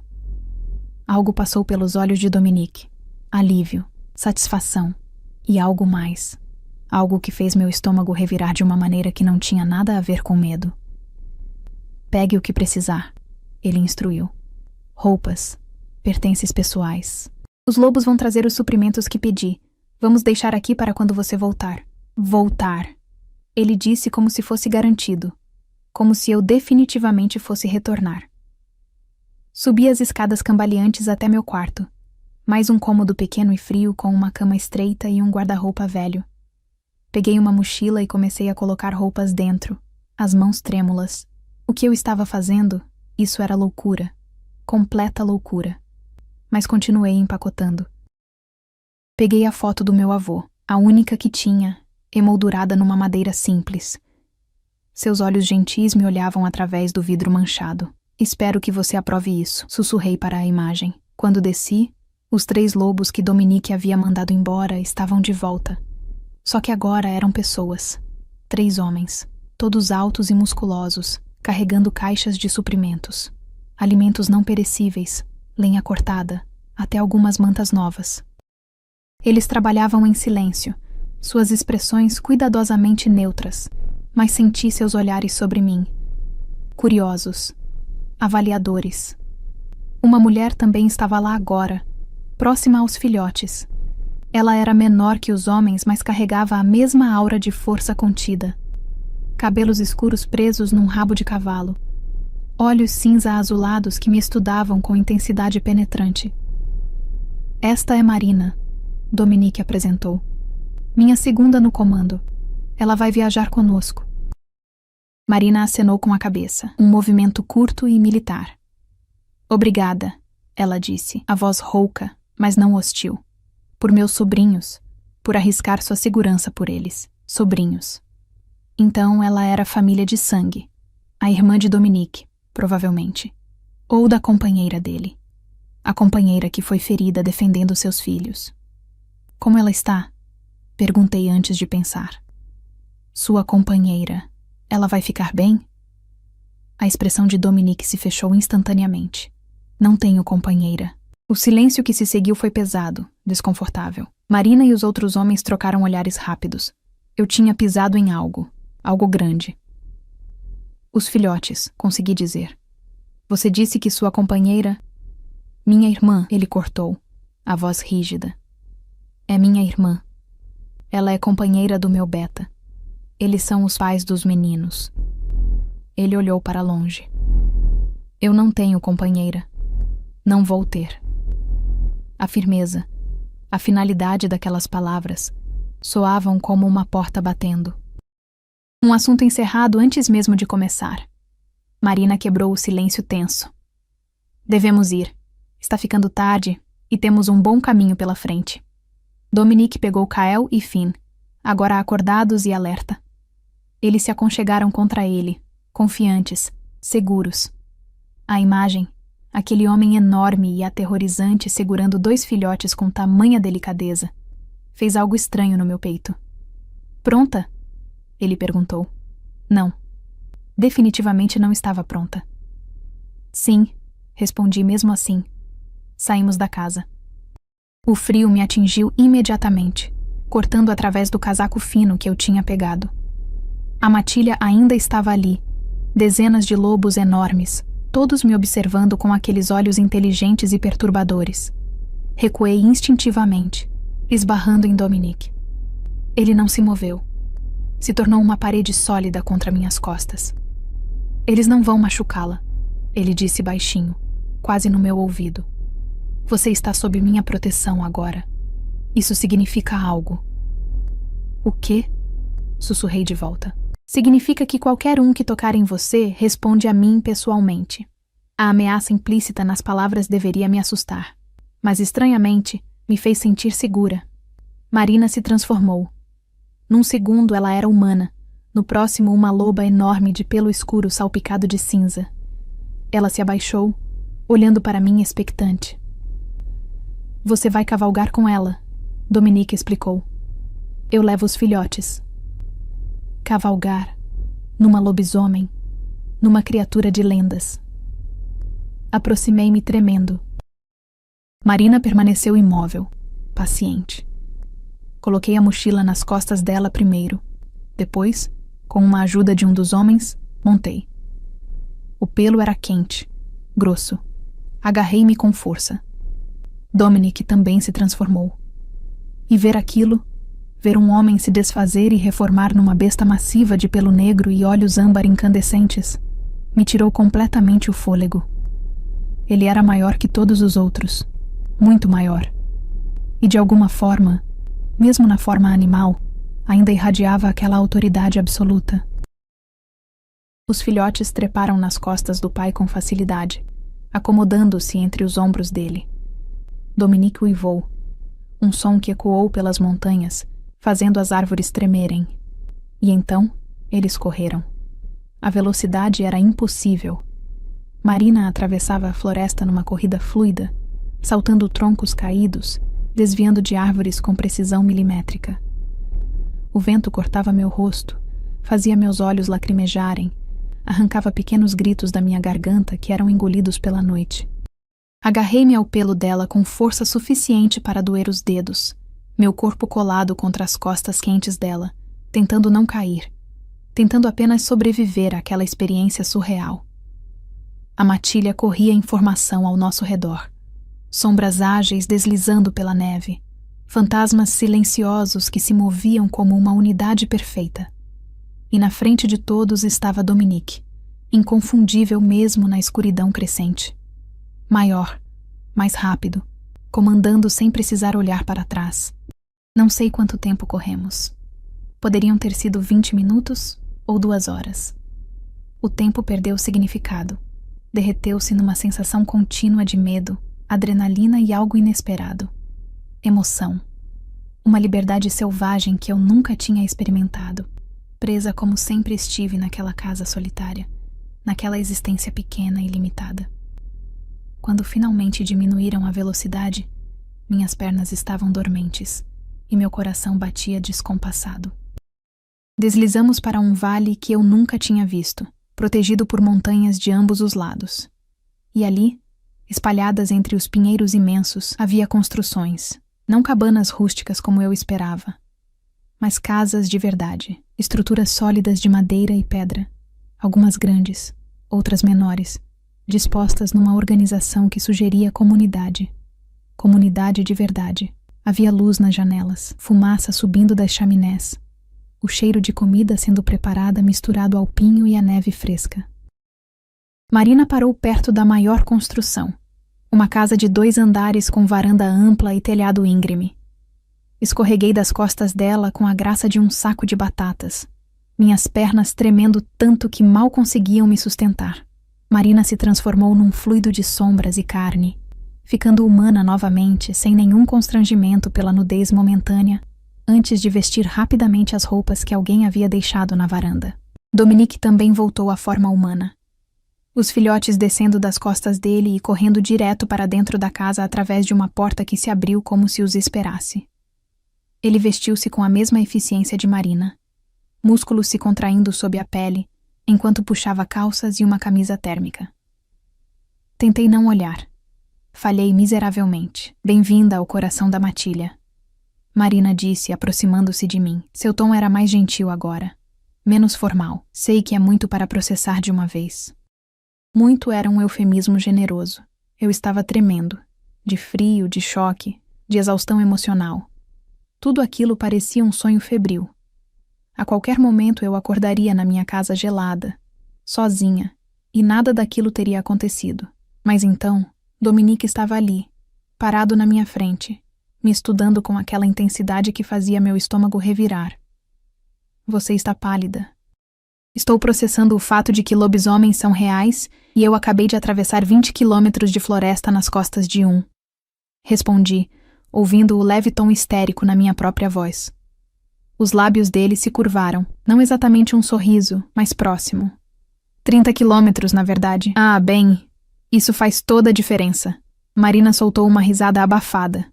Algo passou pelos olhos de Dominique. Alívio, satisfação e algo mais. Algo que fez meu estômago revirar de uma maneira que não tinha nada a ver com medo. Pegue o que precisar, ele instruiu. Roupas, pertences pessoais. Os lobos vão trazer os suprimentos que pedi. Vamos deixar aqui para quando você voltar. Voltar. Ele disse como se fosse garantido. Como se eu definitivamente fosse retornar. Subi as escadas cambaleantes até meu quarto. Mais um cômodo pequeno e frio com uma cama estreita e um guarda-roupa velho. Peguei uma mochila e comecei a colocar roupas dentro, as mãos trêmulas. O que eu estava fazendo, isso era loucura. Completa loucura. Mas continuei empacotando. Peguei a foto do meu avô, a única que tinha, emoldurada numa madeira simples. Seus olhos gentis me olhavam através do vidro manchado. Espero que você aprove isso, sussurrei para a imagem. Quando desci, os 3 lobos que Dominique havia mandado embora estavam de volta. Só que agora eram pessoas. 3 homens, todos altos e musculosos, carregando caixas de suprimentos. Alimentos não perecíveis, lenha cortada, até algumas mantas novas. Eles trabalhavam em silêncio, suas expressões cuidadosamente neutras, mas senti seus olhares sobre mim. Curiosos. Avaliadores. Uma mulher também estava lá agora, próxima aos filhotes. Ela era menor que os homens, mas carregava a mesma aura de força contida. Cabelos escuros presos num rabo de cavalo. Olhos cinza-azulados que me estudavam com intensidade penetrante. Esta é Marina, Dominique apresentou. Minha segunda no comando. Ela vai viajar conosco. Marina acenou com a cabeça, um movimento curto e militar. Obrigada, ela disse, a voz rouca, mas não hostil. Por meus sobrinhos, por arriscar sua segurança por eles. Sobrinhos. Então ela era família de sangue. A irmã de Dominique, provavelmente. Ou da companheira dele. A companheira que foi ferida defendendo seus filhos. Como ela está? Perguntei antes de pensar. Sua companheira. Ela vai ficar bem? A expressão de Dominique se fechou instantaneamente. Não tenho companheira. O silêncio que se seguiu foi pesado, desconfortável. Marina e os outros homens trocaram olhares rápidos. Eu tinha pisado em algo. Algo grande. Os filhotes, consegui dizer. Você disse que sua companheira... Minha irmã, ele cortou, a voz rígida. É minha irmã. Ela é companheira do meu beta. Eles são os pais dos meninos. Ele olhou para longe. Eu não tenho companheira. Não vou ter. A firmeza, a finalidade daquelas palavras, soavam como uma porta batendo. Um assunto encerrado antes mesmo de começar. Marina quebrou o silêncio tenso. Devemos ir. Está ficando tarde e temos um bom caminho pela frente. Dominique pegou Kael e Finn, agora acordados e alerta. Eles se aconchegaram contra ele, confiantes, seguros. A imagem, aquele homem enorme e aterrorizante segurando 2 filhotes com tamanha delicadeza, fez algo estranho no meu peito. Pronta? Ele perguntou. Não. Definitivamente não estava pronta. Sim, respondi mesmo assim. Saímos da casa. O frio me atingiu imediatamente, cortando através do casaco fino que eu tinha pegado. A matilha ainda estava ali, dezenas de lobos enormes, todos me observando com aqueles olhos inteligentes e perturbadores. Recuei instintivamente, esbarrando em Dominique. Ele não se moveu. Se tornou uma parede sólida contra minhas costas. Eles não vão machucá-la, ele disse baixinho, quase no meu ouvido. Você está sob minha proteção agora. Isso significa algo. O quê? Sussurrei de volta. Significa que qualquer um que tocar em você responde a mim pessoalmente. A ameaça implícita nas palavras deveria me assustar, mas estranhamente me fez sentir segura. Marina se transformou. Num segundo ela era humana, no próximo uma loba enorme de pelo escuro salpicado de cinza. Ela se abaixou, olhando para mim expectante. Você vai cavalgar com ela, Dominique explicou. Eu levo os filhotes. Cavalgar, numa lobisomem, numa criatura de lendas. Aproximei-me tremendo. Marina permaneceu imóvel, paciente. Coloquei a mochila nas costas dela primeiro. Depois, com uma ajuda de um dos homens, montei. O pelo era quente, grosso. Agarrei-me com força. Dominique também se transformou. E ver aquilo, ver um homem se desfazer e reformar numa besta massiva de pelo negro e olhos âmbar incandescentes, me tirou completamente o fôlego. Ele era maior que todos os outros, muito maior. E de alguma forma, mesmo na forma animal, ainda irradiava aquela autoridade absoluta. Os filhotes treparam nas costas do pai com facilidade, acomodando-se entre os ombros dele. Dominique uivou, um som que ecoou pelas montanhas, fazendo as árvores tremerem. E então, eles correram. A velocidade era impossível. Marina atravessava a floresta numa corrida fluida, saltando troncos caídos, desviando de árvores com precisão milimétrica. O vento cortava meu rosto, fazia meus olhos lacrimejarem, arrancava pequenos gritos da minha garganta que eram engolidos pela noite. Agarrei-me ao pelo dela com força suficiente para doer os dedos, meu corpo colado contra as costas quentes dela, tentando não cair, tentando apenas sobreviver àquela experiência surreal. A matilha corria em formação ao nosso redor, sombras ágeis deslizando pela neve, fantasmas silenciosos que se moviam como uma unidade perfeita. E na frente de todos estava Dominique, inconfundível mesmo na escuridão crescente. Maior, mais rápido, comandando sem precisar olhar para trás. Não sei quanto tempo corremos. Poderiam ter sido 20 minutos ou 2 horas. O tempo perdeu significado. Derreteu-se numa sensação contínua de medo, adrenalina e algo inesperado. Emoção. Uma liberdade selvagem que eu nunca tinha experimentado. Presa como sempre estive naquela casa solitária, naquela existência pequena e limitada. Quando finalmente diminuíram a velocidade, minhas pernas estavam dormentes e meu coração batia descompassado. Deslizamos para um vale que eu nunca tinha visto, protegido por montanhas de ambos os lados. E ali, espalhadas entre os pinheiros imensos, havia construções, não cabanas rústicas como eu esperava, mas casas de verdade, estruturas sólidas de madeira e pedra, algumas grandes, outras menores, dispostas numa organização que sugeria comunidade. Comunidade de verdade. Havia luz nas janelas, fumaça subindo das chaminés, o cheiro de comida sendo preparada misturado ao pinho e à neve fresca. Marina parou perto da maior construção, uma casa de 2 andares com varanda ampla e telhado íngreme. Escorreguei das costas dela com a graça de um saco de batatas, minhas pernas tremendo tanto que mal conseguiam me sustentar. Marina se transformou num fluido de sombras e carne, ficando humana novamente, sem nenhum constrangimento pela nudez momentânea, antes de vestir rapidamente as roupas que alguém havia deixado na varanda. Dominique também voltou à forma humana. Os filhotes descendo das costas dele e correndo direto para dentro da casa através de uma porta que se abriu como se os esperasse. Ele vestiu-se com a mesma eficiência de Marina, músculos se contraindo sob a pele, enquanto puxava calças e uma camisa térmica. Tentei não olhar. Falhei miseravelmente. Bem-vinda ao coração da matilha. Marina disse, aproximando-se de mim. Seu tom era mais gentil agora. Menos formal. Sei que é muito para processar de uma vez. Muito era um eufemismo generoso. Eu estava tremendo. De frio, de choque, de exaustão emocional. Tudo aquilo parecia um sonho febril. A qualquer momento eu acordaria na minha casa gelada, sozinha, e nada daquilo teria acontecido. Mas então, Dominique estava ali, parado na minha frente, me estudando com aquela intensidade que fazia meu estômago revirar. Você está pálida. Estou processando o fato de que lobisomens são reais e eu acabei de atravessar 20 quilômetros de floresta nas costas de um. Respondi, ouvindo o leve tom histérico na minha própria voz. Os lábios dele se curvaram, não exatamente um sorriso, mas próximo. 30 quilômetros, na verdade. Ah, bem, isso faz toda a diferença. Marina soltou uma risada abafada.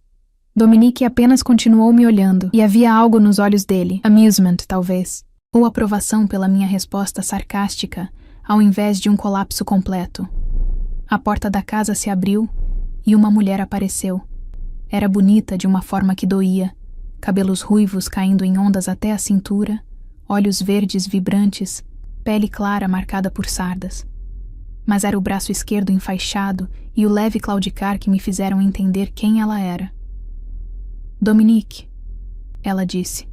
Dominique apenas continuou me olhando, e havia algo nos olhos dele, amusement, talvez, ou aprovação pela minha resposta sarcástica, ao invés de um colapso completo. A porta da casa se abriu e uma mulher apareceu. Era bonita de uma forma que doía, cabelos ruivos caindo em ondas até a cintura, olhos verdes vibrantes, pele clara marcada por sardas. Mas era o braço esquerdo enfaixado e o leve claudicar que me fizeram entender quem ela era. Dominique, ela disse,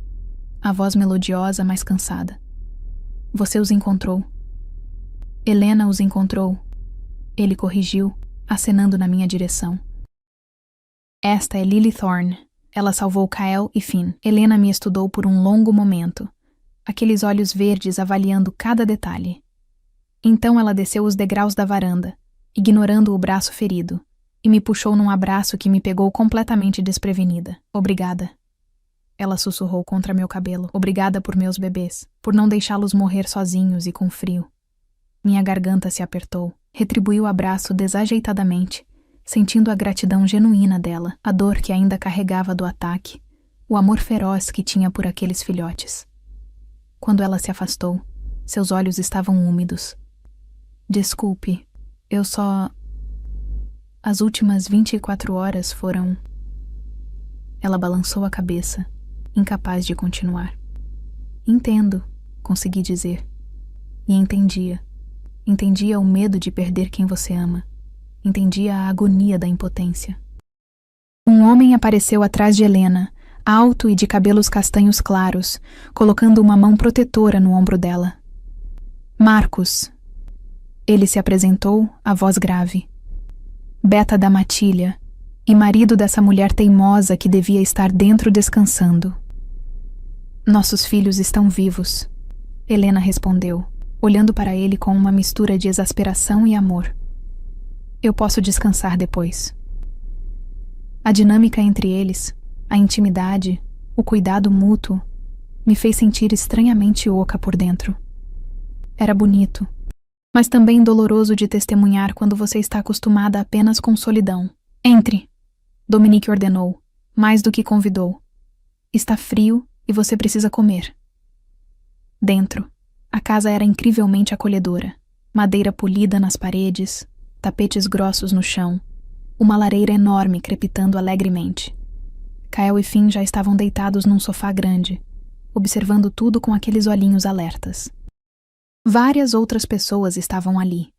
a voz melodiosa, mas cansada. Você os encontrou. Helena os encontrou. Ele corrigiu, acenando na minha direção. Esta é Lily Thorne. Ela salvou Kyle e Finn. Helena me estudou por um longo momento, aqueles olhos verdes avaliando cada detalhe. Então ela desceu os degraus da varanda, ignorando o braço ferido, e me puxou num abraço que me pegou completamente desprevenida. Obrigada. Ela sussurrou contra meu cabelo. Obrigada por meus bebês, por não deixá-los morrer sozinhos e com frio. Minha garganta se apertou. Retribuí o abraço desajeitadamente, sentindo a gratidão genuína dela, a dor que ainda carregava do ataque, o amor feroz que tinha por aqueles filhotes. Quando ela se afastou, seus olhos estavam úmidos. Desculpe, eu só... As últimas 24 horas foram... Ela balançou a cabeça, incapaz de continuar. Entendo, consegui dizer. E entendia. Entendia o medo de perder quem você ama. Entendia a agonia da impotência. Um homem apareceu atrás de Helena, alto e de cabelos castanhos claros, colocando uma mão protetora no ombro dela. Marcos. Ele se apresentou, a voz grave. Beta da matilha, e marido dessa mulher teimosa que devia estar dentro descansando. Nossos filhos estão vivos, Helena respondeu, olhando para ele com uma mistura de exasperação e amor. Eu posso descansar depois. A dinâmica entre eles, a intimidade, o cuidado mútuo, me fez sentir estranhamente oca por dentro. Era bonito, mas também doloroso de testemunhar quando você está acostumada apenas com solidão. Entre, Dominique ordenou, mais do que convidou. Está frio e você precisa comer. Dentro, a casa era incrivelmente acolhedora. Madeira polida nas paredes, tapetes grossos no chão, uma lareira enorme crepitando alegremente. Kyle e Finn já estavam deitados num sofá grande, observando tudo com aqueles olhinhos alertas. Várias outras pessoas estavam ali.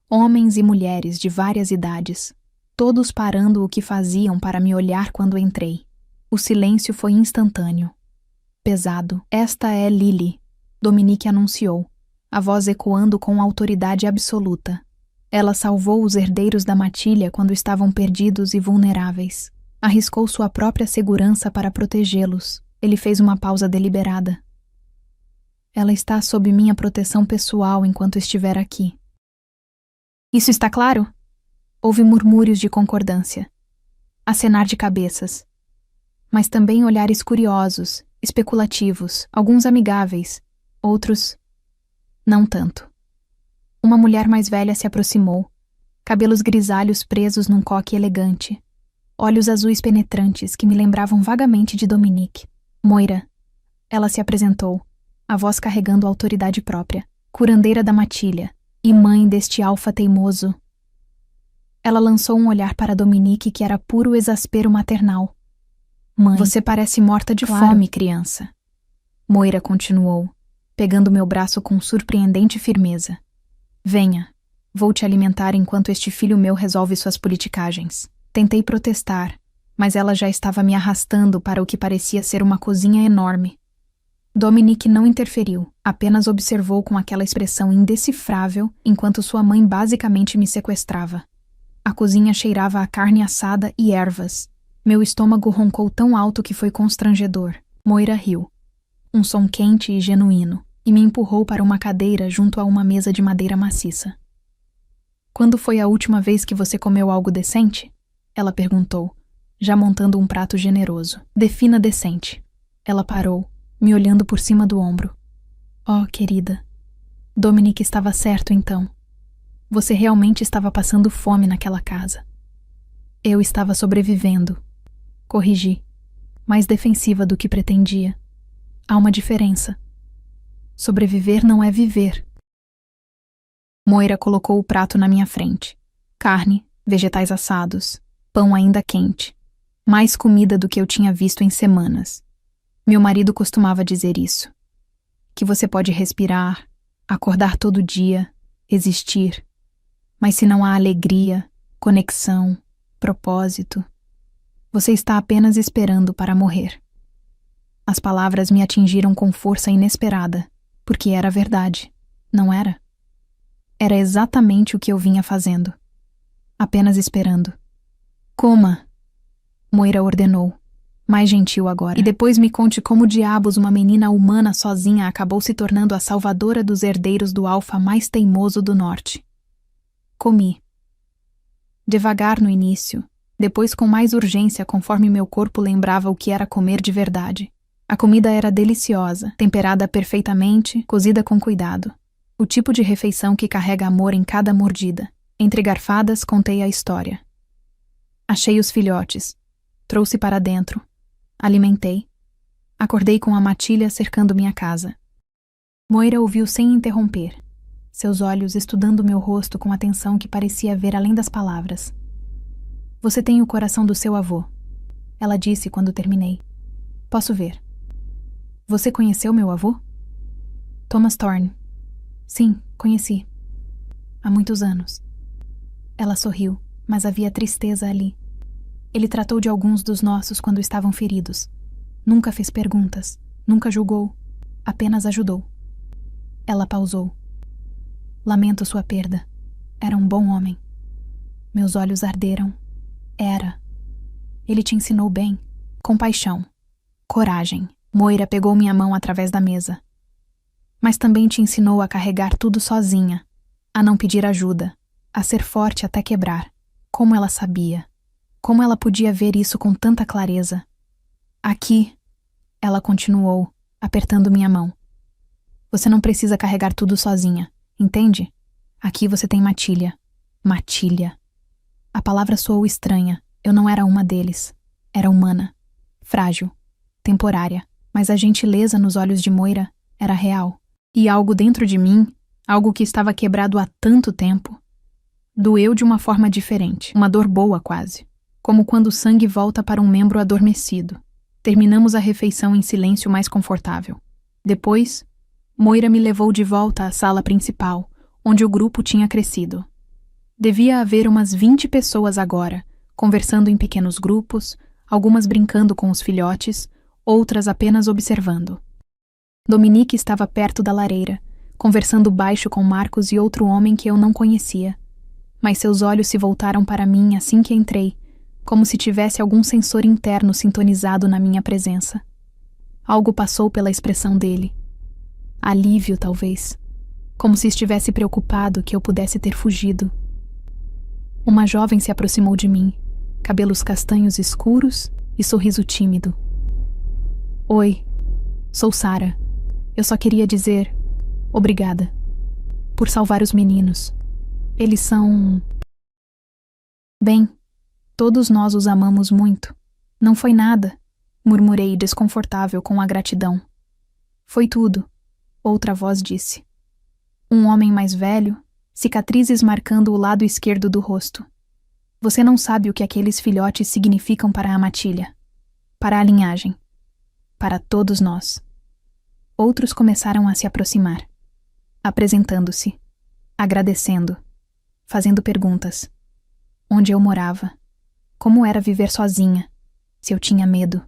Homens e mulheres de várias idades, todos parando o que faziam para me olhar quando entrei. O silêncio foi instantâneo. Pesado. Esta é Lily, Dominique anunciou, a voz ecoando com autoridade absoluta. Ela salvou os herdeiros da matilha quando estavam perdidos e vulneráveis. Arriscou sua própria segurança para protegê-los. Ele fez uma pausa deliberada. Ela está sob minha proteção pessoal enquanto estiver aqui. Isso está claro? Houve murmúrios de concordância. Acenar de cabeças. Mas também olhares curiosos, especulativos, alguns amigáveis, outros... não tanto. Uma mulher mais velha se aproximou, cabelos grisalhos presos num coque elegante, olhos azuis penetrantes que me lembravam vagamente de Dominique. Moira. Ela se apresentou, a voz carregando autoridade própria, curandeira da matilha e mãe deste alfa teimoso. Ela lançou um olhar para Dominique que era puro exaspero maternal. Mãe, você parece morta de fome, criança. Moira continuou, pegando meu braço com surpreendente firmeza. Venha, vou te alimentar enquanto este filho meu resolve suas politicagens. Tentei protestar, mas ela já estava me arrastando para o que parecia ser uma cozinha enorme. Dominique não interferiu, apenas observou com aquela expressão indecifrável enquanto sua mãe basicamente me sequestrava. A cozinha cheirava a carne assada e ervas. Meu estômago roncou tão alto que foi constrangedor. Moira riu. Um som quente e genuíno. e me empurrou para uma cadeira junto a uma mesa de madeira maciça. Quando foi a última vez que você comeu algo decente? Ela perguntou, já montando um prato generoso. Defina decente. Ela parou, me olhando por cima do ombro. Oh, querida. Dominic estava certo então. Você realmente estava passando fome naquela casa. Eu estava sobrevivendo. Corrigi, mais defensiva do que pretendia. Há uma diferença. Sobreviver não é viver. Moira colocou o prato na minha frente. Carne, vegetais assados, pão ainda quente. Mais comida do que eu tinha visto em semanas. Meu marido costumava dizer isso. Que você pode respirar, acordar todo dia, existir. Mas se não há alegria, conexão, propósito, você está apenas esperando para morrer. As palavras me atingiram com força inesperada, porque era verdade, não era? Era exatamente o que eu vinha fazendo. Apenas esperando. Coma, Moira ordenou, mais gentil agora. E depois me conte como diabos uma menina humana sozinha acabou se tornando a salvadora dos herdeiros do alfa mais teimoso do norte. Comi. Devagar no início, depois com mais urgência conforme meu corpo lembrava o que era comer de verdade. A comida era deliciosa, temperada perfeitamente, cozida com cuidado. O tipo de refeição que carrega amor em cada mordida. Entre garfadas, contei a história. Achei os filhotes. Trouxe para dentro. Alimentei. Acordei com a matilha cercando minha casa. Moira ouviu sem interromper, seus olhos estudando meu rosto com atenção que parecia ver além das palavras. Você tem o coração do seu avô, ela disse quando terminei. Posso ver. Você conheceu meu avô? Thomas Thorne. Sim, conheci. Há muitos anos. Ela sorriu, mas havia tristeza ali. Ele tratou de alguns dos nossos quando estavam feridos. Nunca fez perguntas, nunca julgou, apenas ajudou. Ela pausou. Lamento sua perda. Era um bom homem. Meus olhos arderam. Era. Ele te ensinou bem. Compaixão. Coragem. Moira pegou minha mão através da mesa. Mas também te ensinou a carregar tudo sozinha, a não pedir ajuda, a ser forte até quebrar. Como ela sabia. Como ela podia ver isso com tanta clareza. Aqui, ela continuou, apertando minha mão. Você não precisa carregar tudo sozinha, entende? Aqui você tem Matilha. Matilha. A palavra soou estranha. Eu não era uma deles. Era humana. Frágil. Temporária. Mas a gentileza nos olhos de Moira era real. E algo dentro de mim, algo que estava quebrado há tanto tempo, doeu de uma forma diferente. Uma dor boa, quase. Como quando o sangue volta para um membro adormecido. Terminamos a refeição em silêncio mais confortável. Depois, Moira me levou de volta à sala principal, onde o grupo tinha crescido. Devia haver umas 20 pessoas agora, conversando em pequenos grupos, algumas brincando com os filhotes, outras apenas observando. Dominique estava perto da lareira, conversando baixo com Marcos e outro homem que eu não conhecia. Mas seus olhos se voltaram para mim assim que entrei, como se tivesse algum sensor interno sintonizado na minha presença. Algo passou pela expressão dele. Alívio, talvez. Como se estivesse preocupado que eu pudesse ter fugido. Uma jovem se aproximou de mim, cabelos castanhos escuros e sorriso tímido. Oi, sou Sarah. Eu só queria dizer obrigada por salvar os meninos. Eles são... Bem, todos nós os amamos muito. Não foi nada, murmurei desconfortável com a gratidão. Foi tudo, outra voz disse. Um homem mais velho, cicatrizes marcando o lado esquerdo do rosto. Você não sabe o que aqueles filhotes significam para a matilha, para a linhagem, para todos nós. Outros começaram a se aproximar, apresentando-se, agradecendo, fazendo perguntas. Onde eu morava? Como era viver sozinha? Se eu tinha medo?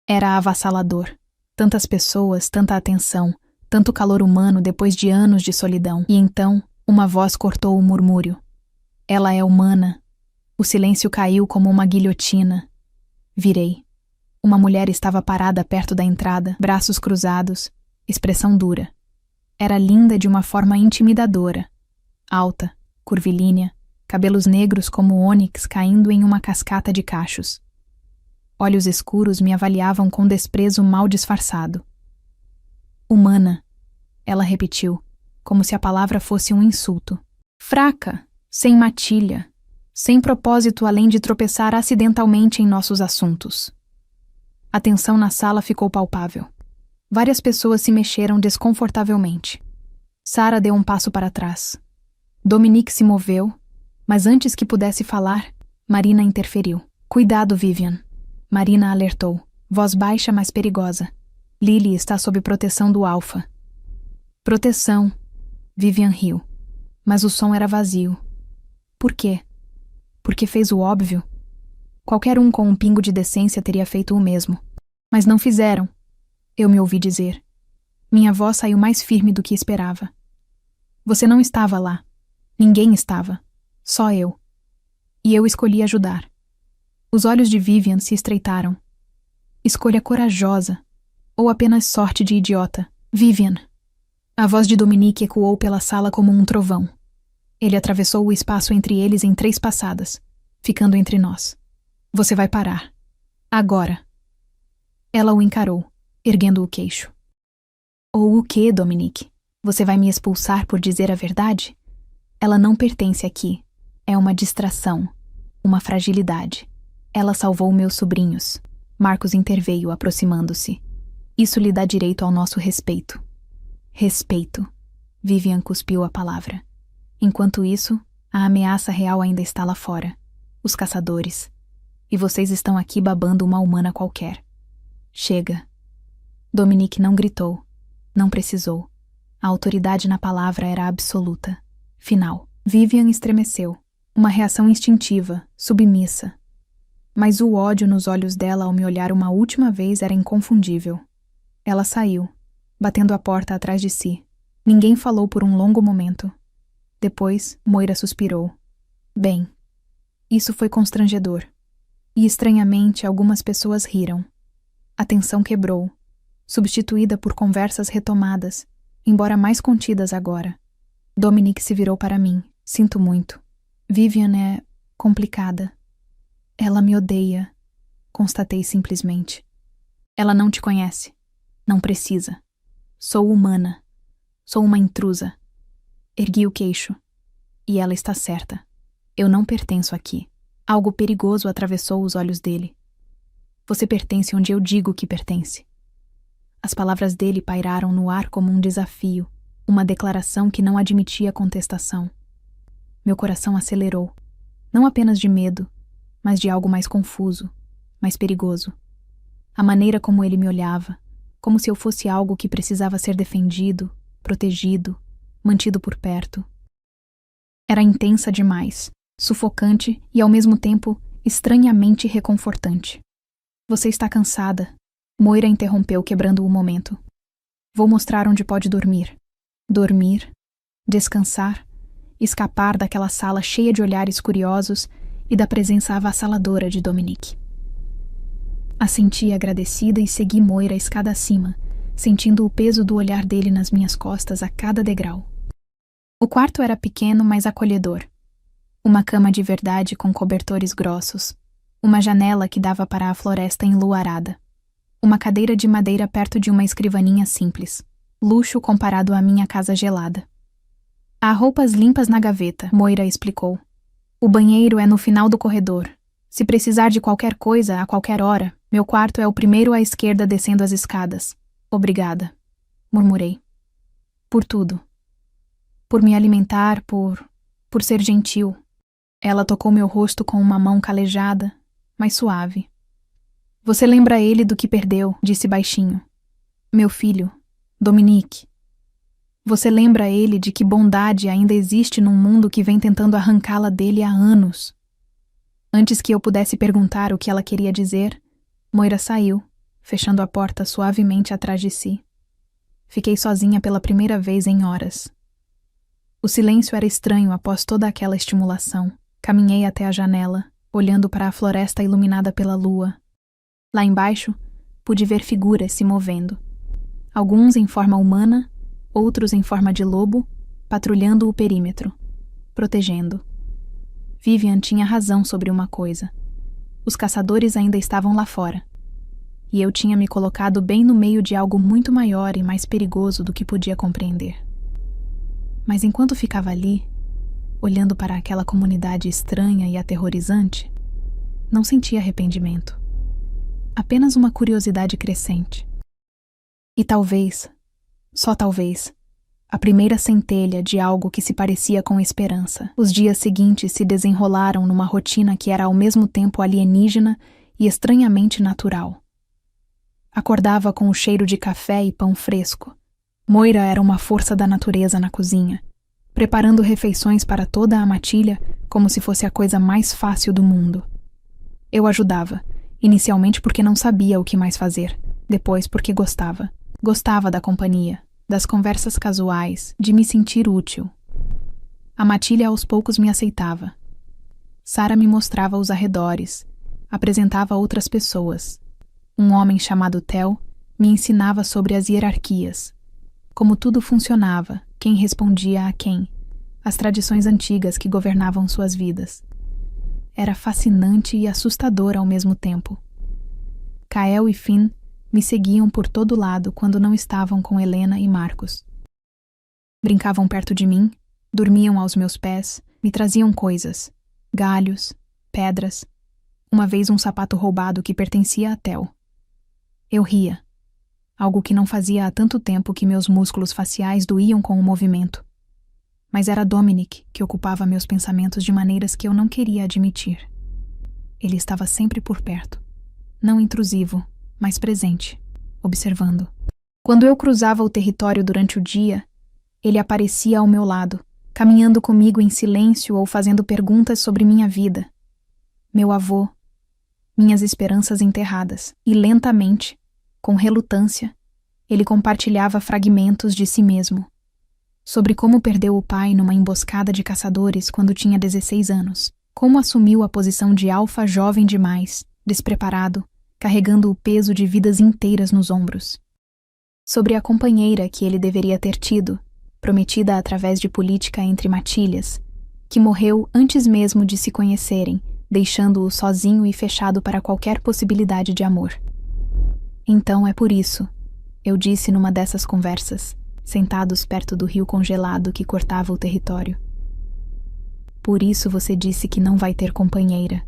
Era avassalador. Tantas pessoas, tanta atenção, tanto calor humano depois de anos de solidão. E então, uma voz cortou o murmúrio. Ela é humana. O silêncio caiu como uma guilhotina. Virei. Uma mulher estava parada perto da entrada, braços cruzados, expressão dura. Era linda de uma forma intimidadora. Alta, curvilínea, cabelos negros como ônix caindo em uma cascata de cachos. Olhos escuros me avaliavam com desprezo mal disfarçado. Humana, ela repetiu, como se a palavra fosse um insulto. Fraca, sem matilha, sem propósito além de tropeçar acidentalmente em nossos assuntos. A tensão na sala ficou palpável. Várias pessoas se mexeram desconfortavelmente. Sarah deu um passo para trás. Dominique se moveu, mas antes que pudesse falar, Marina interferiu. Cuidado, Vivian. Marina alertou, voz baixa, mas perigosa. Lily está sob proteção do Alpha. Proteção. Vivian riu. Mas o som era vazio. Por quê? Porque fez o óbvio? Qualquer um com um pingo de decência teria feito o mesmo. Mas não fizeram. Eu me ouvi dizer. Minha voz saiu mais firme do que esperava. Você não estava lá. Ninguém estava. Só eu. E eu escolhi ajudar. Os olhos de Vivian se estreitaram. Escolha corajosa. Ou apenas sorte de idiota. Vivian. A voz de Dominique ecoou pela sala como um trovão. Ele atravessou o espaço entre eles em 3 passadas, ficando entre nós. Você vai parar. Agora. Ela o encarou, erguendo o queixo. Ou o quê, Dominique? Você vai me expulsar por dizer a verdade? Ela não pertence aqui. É uma distração. Uma fragilidade. Ela salvou meus sobrinhos. Marcos interveio, aproximando-se. Isso lhe dá direito ao nosso respeito. Respeito. Vivian cuspiu a palavra. Enquanto isso, a ameaça real ainda está lá fora. Os caçadores. E vocês estão aqui babando uma humana qualquer. Chega. Dominique não gritou. Não precisou. A autoridade na palavra era absoluta. Final. Vivian estremeceu. Uma reação instintiva, submissa. Mas o ódio nos olhos dela ao me olhar uma última vez era inconfundível. Ela saiu, batendo a porta atrás de si. Ninguém falou por um longo momento. Depois, Moira suspirou. Bem, isso foi constrangedor. E estranhamente algumas pessoas riram. A tensão quebrou, substituída por conversas retomadas, embora mais contidas agora. Dominique se virou para mim. Sinto muito. Vivian é complicada. Ela me odeia, constatei simplesmente. Ela não te conhece. Não precisa. Sou humana. Sou uma intrusa. Ergui o queixo. E ela está certa. Eu não pertenço aqui. Algo perigoso atravessou os olhos dele. Você pertence onde eu digo que pertence. As palavras dele pairaram no ar como um desafio, uma declaração que não admitia contestação. Meu coração acelerou, não apenas de medo, mas de algo mais confuso, mais perigoso. A maneira como ele me olhava, como se eu fosse algo que precisava ser defendido, protegido, mantido por perto. Era intensa demais, sufocante e, ao mesmo tempo, estranhamente reconfortante. Você está cansada. Moira interrompeu, quebrando o momento. Vou mostrar onde pode dormir. Dormir, descansar, escapar daquela sala cheia de olhares curiosos e da presença avassaladora de Dominique. Assenti agradecida e segui Moira a escada acima, sentindo o peso do olhar dele nas minhas costas a cada degrau. O quarto era pequeno, mas acolhedor. Uma cama de verdade com cobertores grossos. Uma janela que dava para a floresta enluarada. Uma cadeira de madeira perto de uma escrivaninha simples. Luxo comparado à minha casa gelada. Há roupas limpas na gaveta, Moira explicou. O banheiro é no final do corredor. Se precisar de qualquer coisa, a qualquer hora, meu quarto é o primeiro à esquerda descendo as escadas. Obrigada, murmurei. Por tudo. Por me alimentar, por ser gentil. Ela tocou meu rosto com uma mão calejada, mas suave. Você lembra ele do que perdeu, disse baixinho. Meu filho, Dominique. Você lembra ele de que bondade ainda existe num mundo que vem tentando arrancá-la dele há anos. Antes que eu pudesse perguntar o que ela queria dizer, Moira saiu, fechando a porta suavemente atrás de si. Fiquei sozinha pela primeira vez em horas. O silêncio era estranho após toda aquela estimulação. Caminhei até a janela, olhando para a floresta iluminada pela lua. Lá embaixo, pude ver figuras se movendo. Alguns em forma humana, outros em forma de lobo, patrulhando o perímetro, protegendo. Vivian tinha razão sobre uma coisa. Os caçadores ainda estavam lá fora. E eu tinha me colocado bem no meio de algo muito maior e mais perigoso do que podia compreender. Mas enquanto ficava ali, olhando para aquela comunidade estranha e aterrorizante, não sentia arrependimento. Apenas uma curiosidade crescente. E talvez, só talvez, a primeira centelha de algo que se parecia com esperança. Os dias seguintes se desenrolaram numa rotina que era ao mesmo tempo alienígena e estranhamente natural. Acordava com o cheiro de café e pão fresco. Moira era uma força da natureza na cozinha, preparando refeições para toda a matilha como se fosse a coisa mais fácil do mundo. Eu ajudava, inicialmente porque não sabia o que mais fazer, depois porque gostava. Gostava da companhia, das conversas casuais, de me sentir útil. A matilha aos poucos me aceitava. Sara me mostrava os arredores, apresentava outras pessoas. Um homem chamado Theo me ensinava sobre as hierarquias, como tudo funcionava, quem respondia a quem, as tradições antigas que governavam suas vidas. Era fascinante e assustador ao mesmo tempo. Kael e Finn me seguiam por todo lado quando não estavam com Helena e Marcos. Brincavam perto de mim, dormiam aos meus pés, me traziam coisas, galhos, pedras, uma vez um sapato roubado que pertencia a Theo. Eu ria, algo que não fazia há tanto tempo que meus músculos faciais doíam com o movimento. Mas era Dominic que ocupava meus pensamentos de maneiras que eu não queria admitir. Ele estava sempre por perto, não intrusivo, mas presente, observando. Quando eu cruzava o território durante o dia, ele aparecia ao meu lado, caminhando comigo em silêncio ou fazendo perguntas sobre minha vida, meu avô, minhas esperanças enterradas, e lentamente, com relutância, ele compartilhava fragmentos de si mesmo, sobre como perdeu o pai numa emboscada de caçadores quando tinha 16 anos, como assumiu a posição de alfa jovem demais, despreparado, carregando o peso de vidas inteiras nos ombros. Sobre a companheira que ele deveria ter tido, prometida através de política entre matilhas, que morreu antes mesmo de se conhecerem, deixando-o sozinho e fechado para qualquer possibilidade de amor. Então é por isso, eu disse numa dessas conversas, sentados perto do rio congelado que cortava o território. Por isso você disse que não vai ter companheira.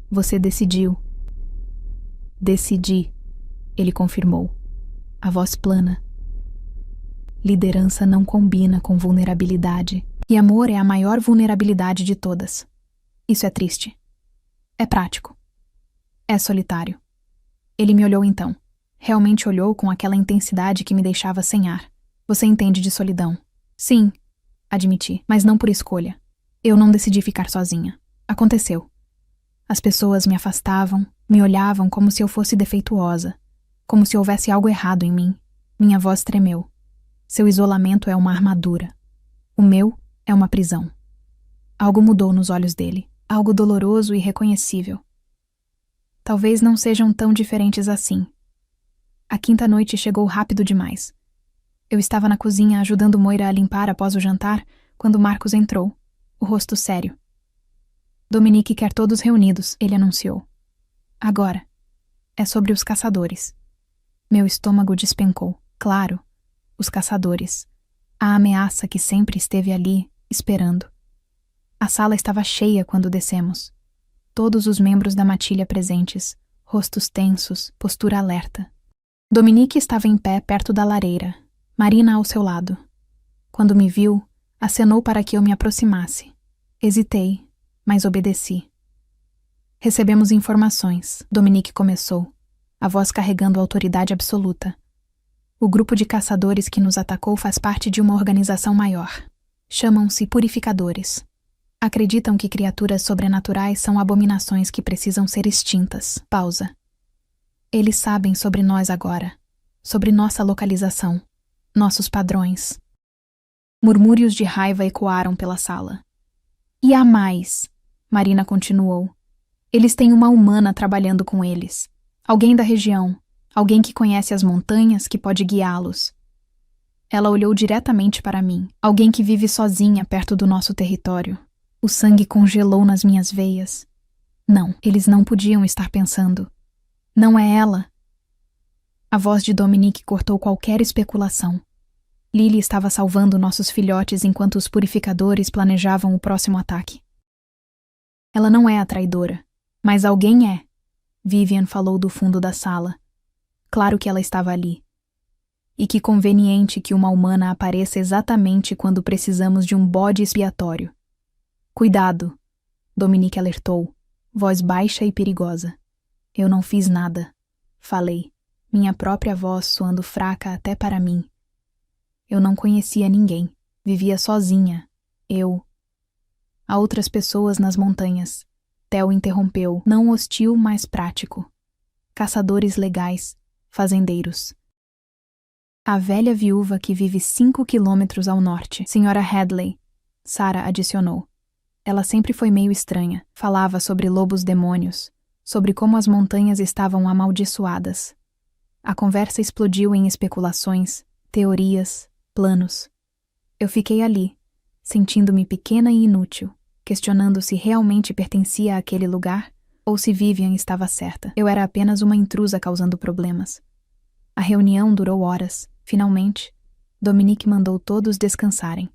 Você decidiu. Decidi, ele confirmou, a voz plana. Liderança não combina com vulnerabilidade, e amor é a maior vulnerabilidade de todas. Isso é triste. É prático. É solitário. Ele me olhou então. Realmente olhou com aquela intensidade que me deixava sem ar. Você entende de solidão? Sim, admiti, mas não por escolha. Eu não decidi ficar sozinha. Aconteceu. As pessoas me afastavam, me olhavam como se eu fosse defeituosa, como se houvesse algo errado em mim. Minha voz tremeu. Seu isolamento é uma armadura. O meu é uma prisão. Algo mudou nos olhos dele, algo doloroso e reconhecível. Talvez não sejam tão diferentes assim. A quinta noite chegou rápido demais. Eu estava na cozinha ajudando Moira a limpar após o jantar, quando Marcos entrou, o rosto sério. Dominique quer todos reunidos, ele anunciou. Agora. É sobre os caçadores. Meu estômago despencou. Claro, os caçadores. A ameaça que sempre esteve ali, esperando. A sala estava cheia quando descemos. Todos os membros da matilha presentes, rostos tensos, postura alerta. Dominique estava em pé perto da lareira, Marina ao seu lado. Quando me viu, acenou para que eu me aproximasse. Hesitei, mas obedeci. Recebemos informações, Dominique começou, a voz carregando autoridade absoluta. O grupo de caçadores que nos atacou faz parte de uma organização maior. Chamam-se purificadores. Acreditam que criaturas sobrenaturais são abominações que precisam ser extintas. Pausa. Eles sabem sobre nós agora, sobre nossa localização, nossos padrões. Murmúrios de raiva ecoaram pela sala. E há mais, Marina continuou. Eles têm uma humana trabalhando com eles. Alguém da região, alguém que conhece as montanhas que pode guiá-los. Ela olhou diretamente para mim, alguém que vive sozinha perto do nosso território. O sangue congelou nas minhas veias. Não, eles não podiam estar pensando. Não é ela. A voz de Dominique cortou qualquer especulação. Lily estava salvando nossos filhotes enquanto os purificadores planejavam o próximo ataque. Ela não é a traidora, mas alguém é. Vivian falou do fundo da sala. Claro que ela estava ali. E que conveniente que uma humana apareça exatamente quando precisamos de um bode expiatório. Cuidado, Dominique alertou, voz baixa e perigosa. Eu não fiz nada, falei, minha própria voz soando fraca até para mim. Eu não conhecia ninguém, vivia sozinha. Há outras pessoas nas montanhas. Theo interrompeu, não hostil, mas prático. Caçadores legais, fazendeiros. A velha viúva que vive 5 quilômetros ao norte, Sra. Hadley, Sarah adicionou. Ela sempre foi meio estranha, falava sobre lobos demônios, sobre como as montanhas estavam amaldiçoadas. A conversa explodiu em especulações, teorias, planos. Eu fiquei ali, sentindo-me pequena e inútil, questionando se realmente pertencia àquele lugar ou se Vivian estava certa. Eu era apenas uma intrusa causando problemas. A reunião durou horas. Finalmente, Dominique mandou todos descansarem.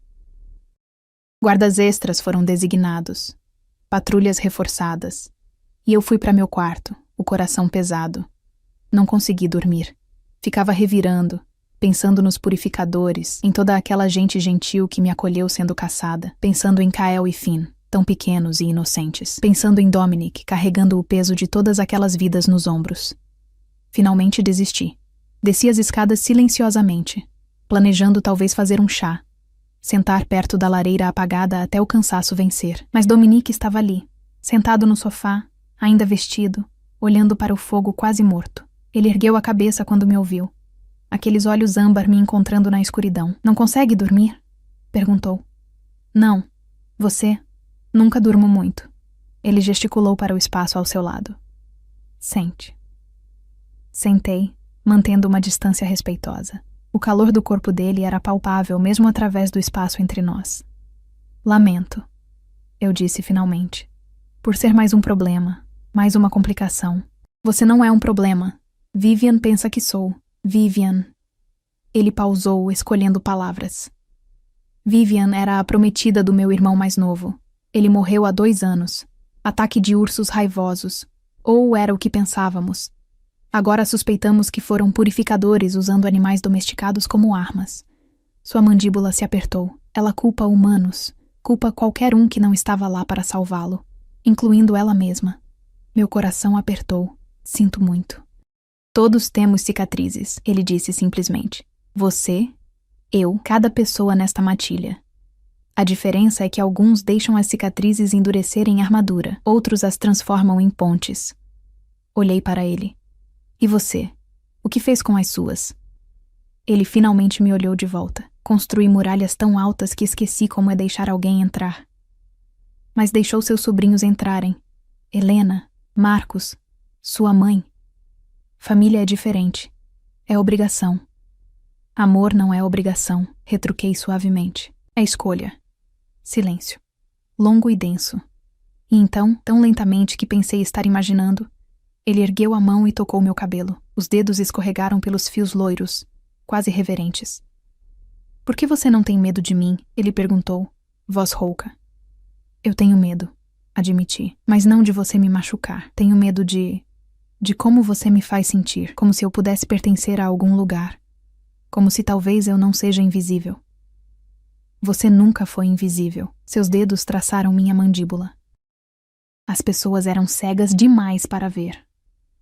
Guardas extras foram designados, patrulhas reforçadas, e eu fui para meu quarto, o coração pesado. Não consegui dormir. Ficava revirando, pensando nos purificadores, em toda aquela gente gentil que me acolheu sendo caçada, pensando em Kael e Finn, tão pequenos e inocentes, pensando em Dominique carregando o peso de todas aquelas vidas nos ombros. Finalmente desisti. Desci as escadas silenciosamente, planejando talvez fazer um chá, sentar perto da lareira apagada até o cansaço vencer. Mas Dominique estava ali, sentado no sofá, ainda vestido, olhando para o fogo quase morto. Ele ergueu a cabeça quando me ouviu. Aqueles olhos âmbar me encontrando na escuridão. Não consegue dormir? Perguntou. Não. Você? Nunca durmo muito. Ele gesticulou para o espaço ao seu lado. Sente. Sentei, mantendo uma distância respeitosa. O calor do corpo dele era palpável mesmo através do espaço entre nós. Lamento, eu disse finalmente, por ser mais um problema, mais uma complicação. Você não é um problema. Vivian pensa que sou. Vivian. Ele pausou, escolhendo palavras. Vivian era a prometida do meu irmão mais novo. Ele morreu há 2 anos. Ataque de ursos raivosos. Ou era o que pensávamos. Agora suspeitamos que foram purificadores usando animais domesticados como armas. Sua mandíbula se apertou. Ela culpa humanos. Culpa qualquer um que não estava lá para salvá-lo, incluindo ela mesma. Meu coração apertou. Sinto muito. Todos temos cicatrizes, ele disse simplesmente. Você, eu, cada pessoa nesta matilha. A diferença é que alguns deixam as cicatrizes endurecerem armadura, outros as transformam em pontes. Olhei para ele. E você? O que fez com as suas? Ele finalmente me olhou de volta. Construí muralhas tão altas que esqueci como é deixar alguém entrar. Mas deixou seus sobrinhos entrarem. Helena, Marcos, sua mãe. Família é diferente. É obrigação. Amor não é obrigação, retruquei suavemente. É escolha. Silêncio. Longo e denso. E então, tão lentamente que pensei estar imaginando, ele ergueu a mão e tocou meu cabelo. Os dedos escorregaram pelos fios loiros, quase reverentes. Por que você não tem medo de mim? Ele perguntou, voz rouca. Eu tenho medo, admiti, mas não de você me machucar. Tenho medo de como você me faz sentir, como se eu pudesse pertencer a algum lugar, como se talvez eu não seja invisível. Você nunca foi invisível. Seus dedos traçaram minha mandíbula. As pessoas eram cegas demais para ver.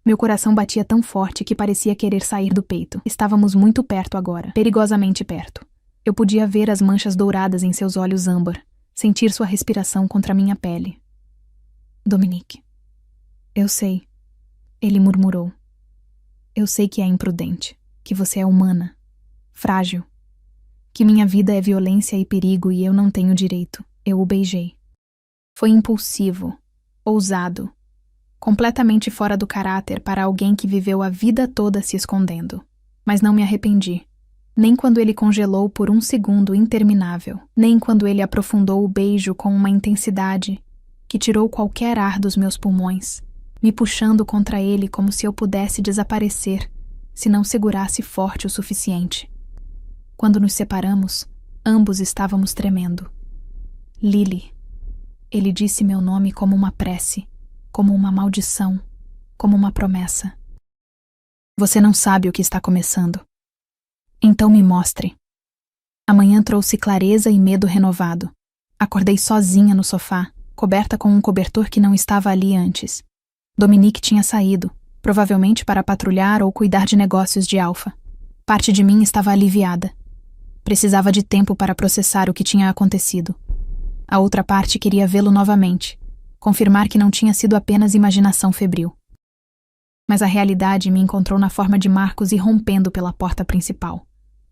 Meu coração batia tão forte que parecia querer sair do peito. Estávamos muito perto agora, perigosamente perto. Eu podia ver as manchas douradas em seus olhos âmbar, sentir sua respiração contra minha pele. Dominique. Eu sei, ele murmurou. Eu sei que é imprudente, que você é humana, frágil, que minha vida é violência e perigo e eu não tenho direito. Eu o beijei. Foi impulsivo, ousado, completamente fora do caráter para alguém que viveu a vida toda se escondendo. Mas não me arrependi. Nem quando ele congelou por um segundo interminável, nem quando ele aprofundou o beijo com uma intensidade que tirou qualquer ar dos meus pulmões, me puxando contra ele como se eu pudesse desaparecer se não segurasse forte o suficiente. Quando nos separamos, ambos estávamos tremendo. Lily. Ele disse meu nome como uma prece, como uma maldição, como uma promessa. Você não sabe o que está começando. Então me mostre. Amanhã trouxe clareza e medo renovado. Acordei sozinha no sofá, coberta com um cobertor que não estava ali antes. Dominique tinha saído, provavelmente para patrulhar ou cuidar de negócios de Alpha. Parte de mim estava aliviada. Precisava de tempo para processar o que tinha acontecido. A outra parte queria vê-lo novamente, confirmar que não tinha sido apenas imaginação febril. Mas a realidade me encontrou na forma de Marcos irrompendo pela porta principal.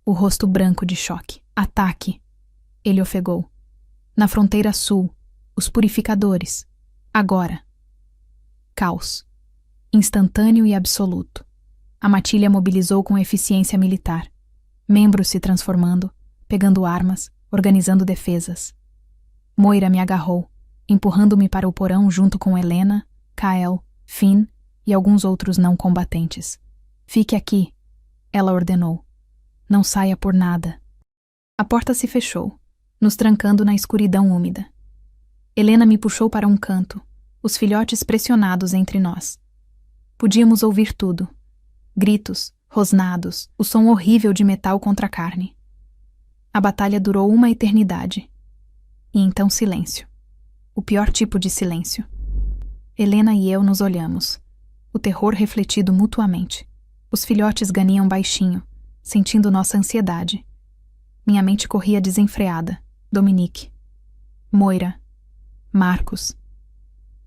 O rosto branco de choque. Ataque. Ele ofegou. Na fronteira sul, os purificadores. Agora. Caos. Instantâneo e absoluto. A matilha mobilizou com eficiência militar. Membros se transformando, pegando armas, organizando defesas. Moira me agarrou, empurrando-me para o porão junto com Helena, Kael, Finn e alguns outros não combatentes. Fique aqui, ela ordenou. Não saia por nada. A porta se fechou, nos trancando na escuridão úmida. Helena me puxou para um canto, os filhotes pressionados entre nós. Podíamos ouvir tudo. Gritos, rosnados, o som horrível de metal contra a carne. A batalha durou uma eternidade. E então silêncio. O pior tipo de silêncio. Helena e eu nos olhamos. O terror refletido mutuamente. Os filhotes ganiam baixinho, sentindo nossa ansiedade. Minha mente corria desenfreada. Dominique. Moira. Marcos.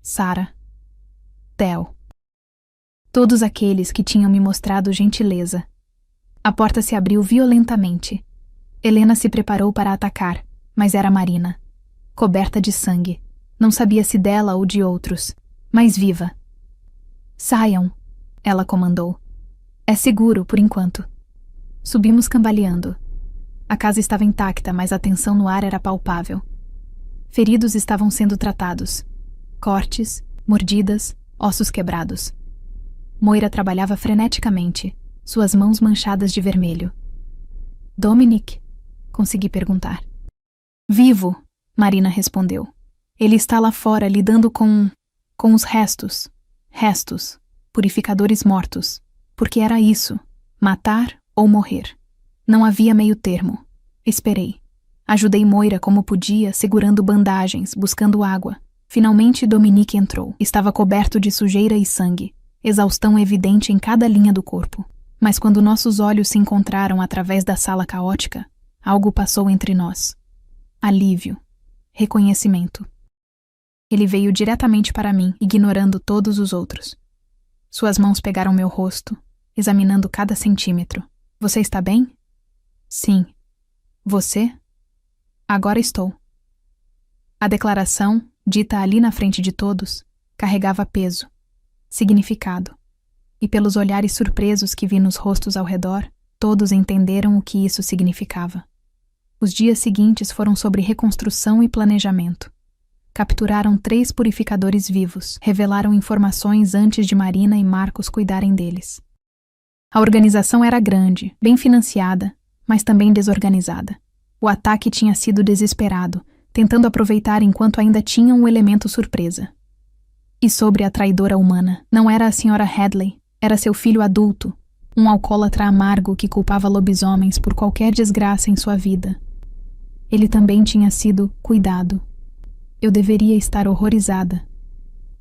Sara. Theo. Todos aqueles que tinham me mostrado gentileza. A porta se abriu violentamente. Helena se preparou para atacar, mas era Marina. Coberta de sangue. Não sabia se dela ou de outros, mas viva. Saiam, ela comandou. É seguro, por enquanto. Subimos cambaleando. A casa estava intacta, mas a tensão no ar era palpável. Feridos estavam sendo tratados. Cortes, mordidas, ossos quebrados. Moira trabalhava freneticamente, suas mãos manchadas de vermelho. Dominique? Consegui perguntar. Vivo, Marina respondeu. Ele está lá fora lidando com os restos. Restos. Purificadores mortos. Porque era isso. Matar ou morrer. Não havia meio termo. Esperei. Ajudei Moira como podia, segurando bandagens, buscando água. Finalmente Dominique entrou. Estava coberto de sujeira e sangue. Exaustão evidente em cada linha do corpo. Mas quando nossos olhos se encontraram através da sala caótica, algo passou entre nós. Alívio. Reconhecimento. Ele veio diretamente para mim, ignorando todos os outros. Suas mãos pegaram meu rosto, examinando cada centímetro. Você está bem? Sim. Você? Agora estou. A declaração, dita ali na frente de todos, carregava peso, significado. E pelos olhares surpresos que vi nos rostos ao redor, todos entenderam o que isso significava. Os dias seguintes foram sobre reconstrução e planejamento. Capturaram 3 purificadores vivos, revelaram informações antes de Marina e Marcos cuidarem deles. A organização era grande, bem financiada, mas também desorganizada. O ataque tinha sido desesperado, tentando aproveitar enquanto ainda tinham um elemento surpresa. E sobre a traidora humana, não era a Sra. Hadley, era seu filho adulto, um alcoólatra amargo que culpava lobisomens por qualquer desgraça em sua vida. Ele também tinha sido cuidado. Eu deveria estar horrorizada,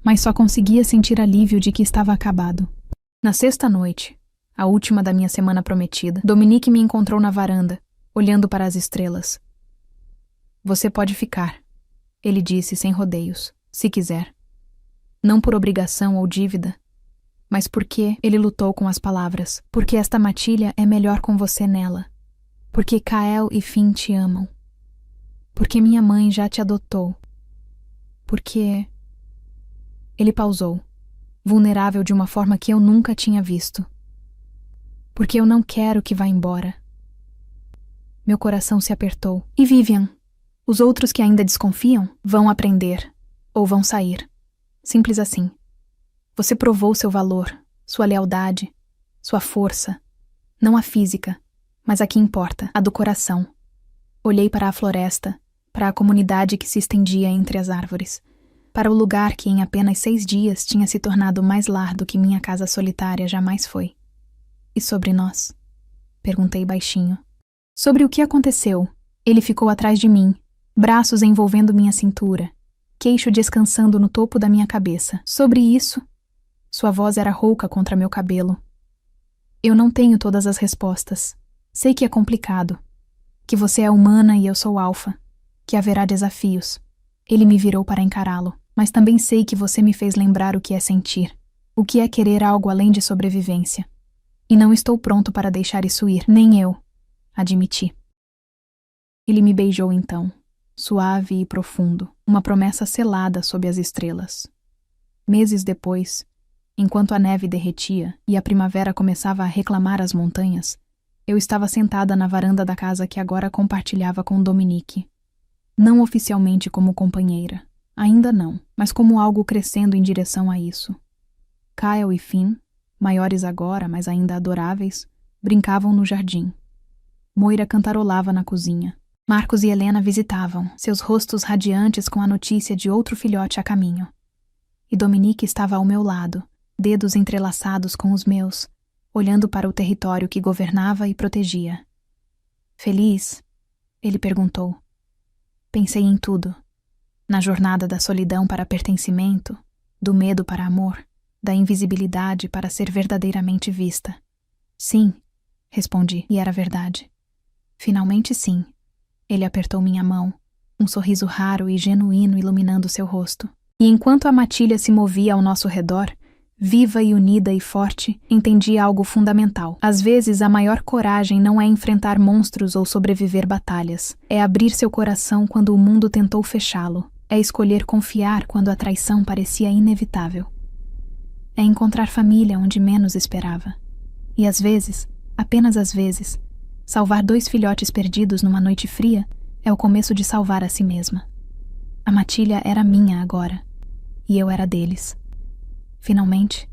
mas só conseguia sentir alívio de que estava acabado. Na sexta noite, a última da minha semana prometida, Dominique me encontrou na varanda, olhando para as estrelas. Você pode ficar, ele disse sem rodeios, se quiser. Não por obrigação ou dívida, mas porque ele lutou com as palavras, porque esta matilha é melhor com você nela, porque Kael e Finn te amam, porque minha mãe já te adotou, porque... Ele pausou, vulnerável de uma forma que eu nunca tinha visto. Porque eu não quero que vá embora. Meu coração se apertou. E Vivian? Os outros que ainda desconfiam vão aprender. Ou vão sair. Simples assim. Você provou seu valor, sua lealdade, sua força. Não a física, mas a que importa, a do coração. Olhei para a floresta, para a comunidade que se estendia entre as árvores, para o lugar que em apenas 6 dias tinha se tornado mais lar do que minha casa solitária jamais foi. E sobre nós? Perguntei baixinho. Sobre o que aconteceu, ele ficou atrás de mim, braços envolvendo minha cintura, queixo descansando no topo da minha cabeça. Sobre isso, sua voz era rouca contra meu cabelo. Eu não tenho todas as respostas. Sei que é complicado. Que você é humana e eu sou alfa. Que haverá desafios. Ele me virou para encará-lo. Mas também sei que você me fez lembrar o que é sentir. O que é querer algo além de sobrevivência. E não estou pronto para deixar isso ir. Nem eu. Admiti. Ele me beijou então. Suave e profundo. Uma promessa selada sob as estrelas. Meses depois, enquanto a neve derretia e a primavera começava a reclamar as montanhas, eu estava sentada na varanda da casa que agora compartilhava com Dominique. Não oficialmente como companheira, ainda não, mas como algo crescendo em direção a isso. Kyle e Finn, maiores agora, mas ainda adoráveis, brincavam no jardim. Moira cantarolava na cozinha. Marcos e Helena visitavam, seus rostos radiantes com a notícia de outro filhote a caminho. E Dominique estava ao meu lado, dedos entrelaçados com os meus, olhando para o território que governava e protegia. Feliz? Ele perguntou. Pensei em tudo. Na jornada da solidão para pertencimento, do medo para amor, da invisibilidade para ser verdadeiramente vista. Sim, respondi, e era verdade. Finalmente sim. Ele apertou minha mão, um sorriso raro e genuíno iluminando seu rosto. E enquanto a matilha se movia ao nosso redor, viva e unida e forte, entendi algo fundamental. Às vezes, a maior coragem não é enfrentar monstros ou sobreviver batalhas. É abrir seu coração quando o mundo tentou fechá-lo. É escolher confiar quando a traição parecia inevitável. É encontrar família onde menos esperava. E às vezes, apenas às vezes, salvar 2 filhotes perdidos numa noite fria é o começo de salvar a si mesma. A matilha era minha agora, e eu era deles. Finalmente,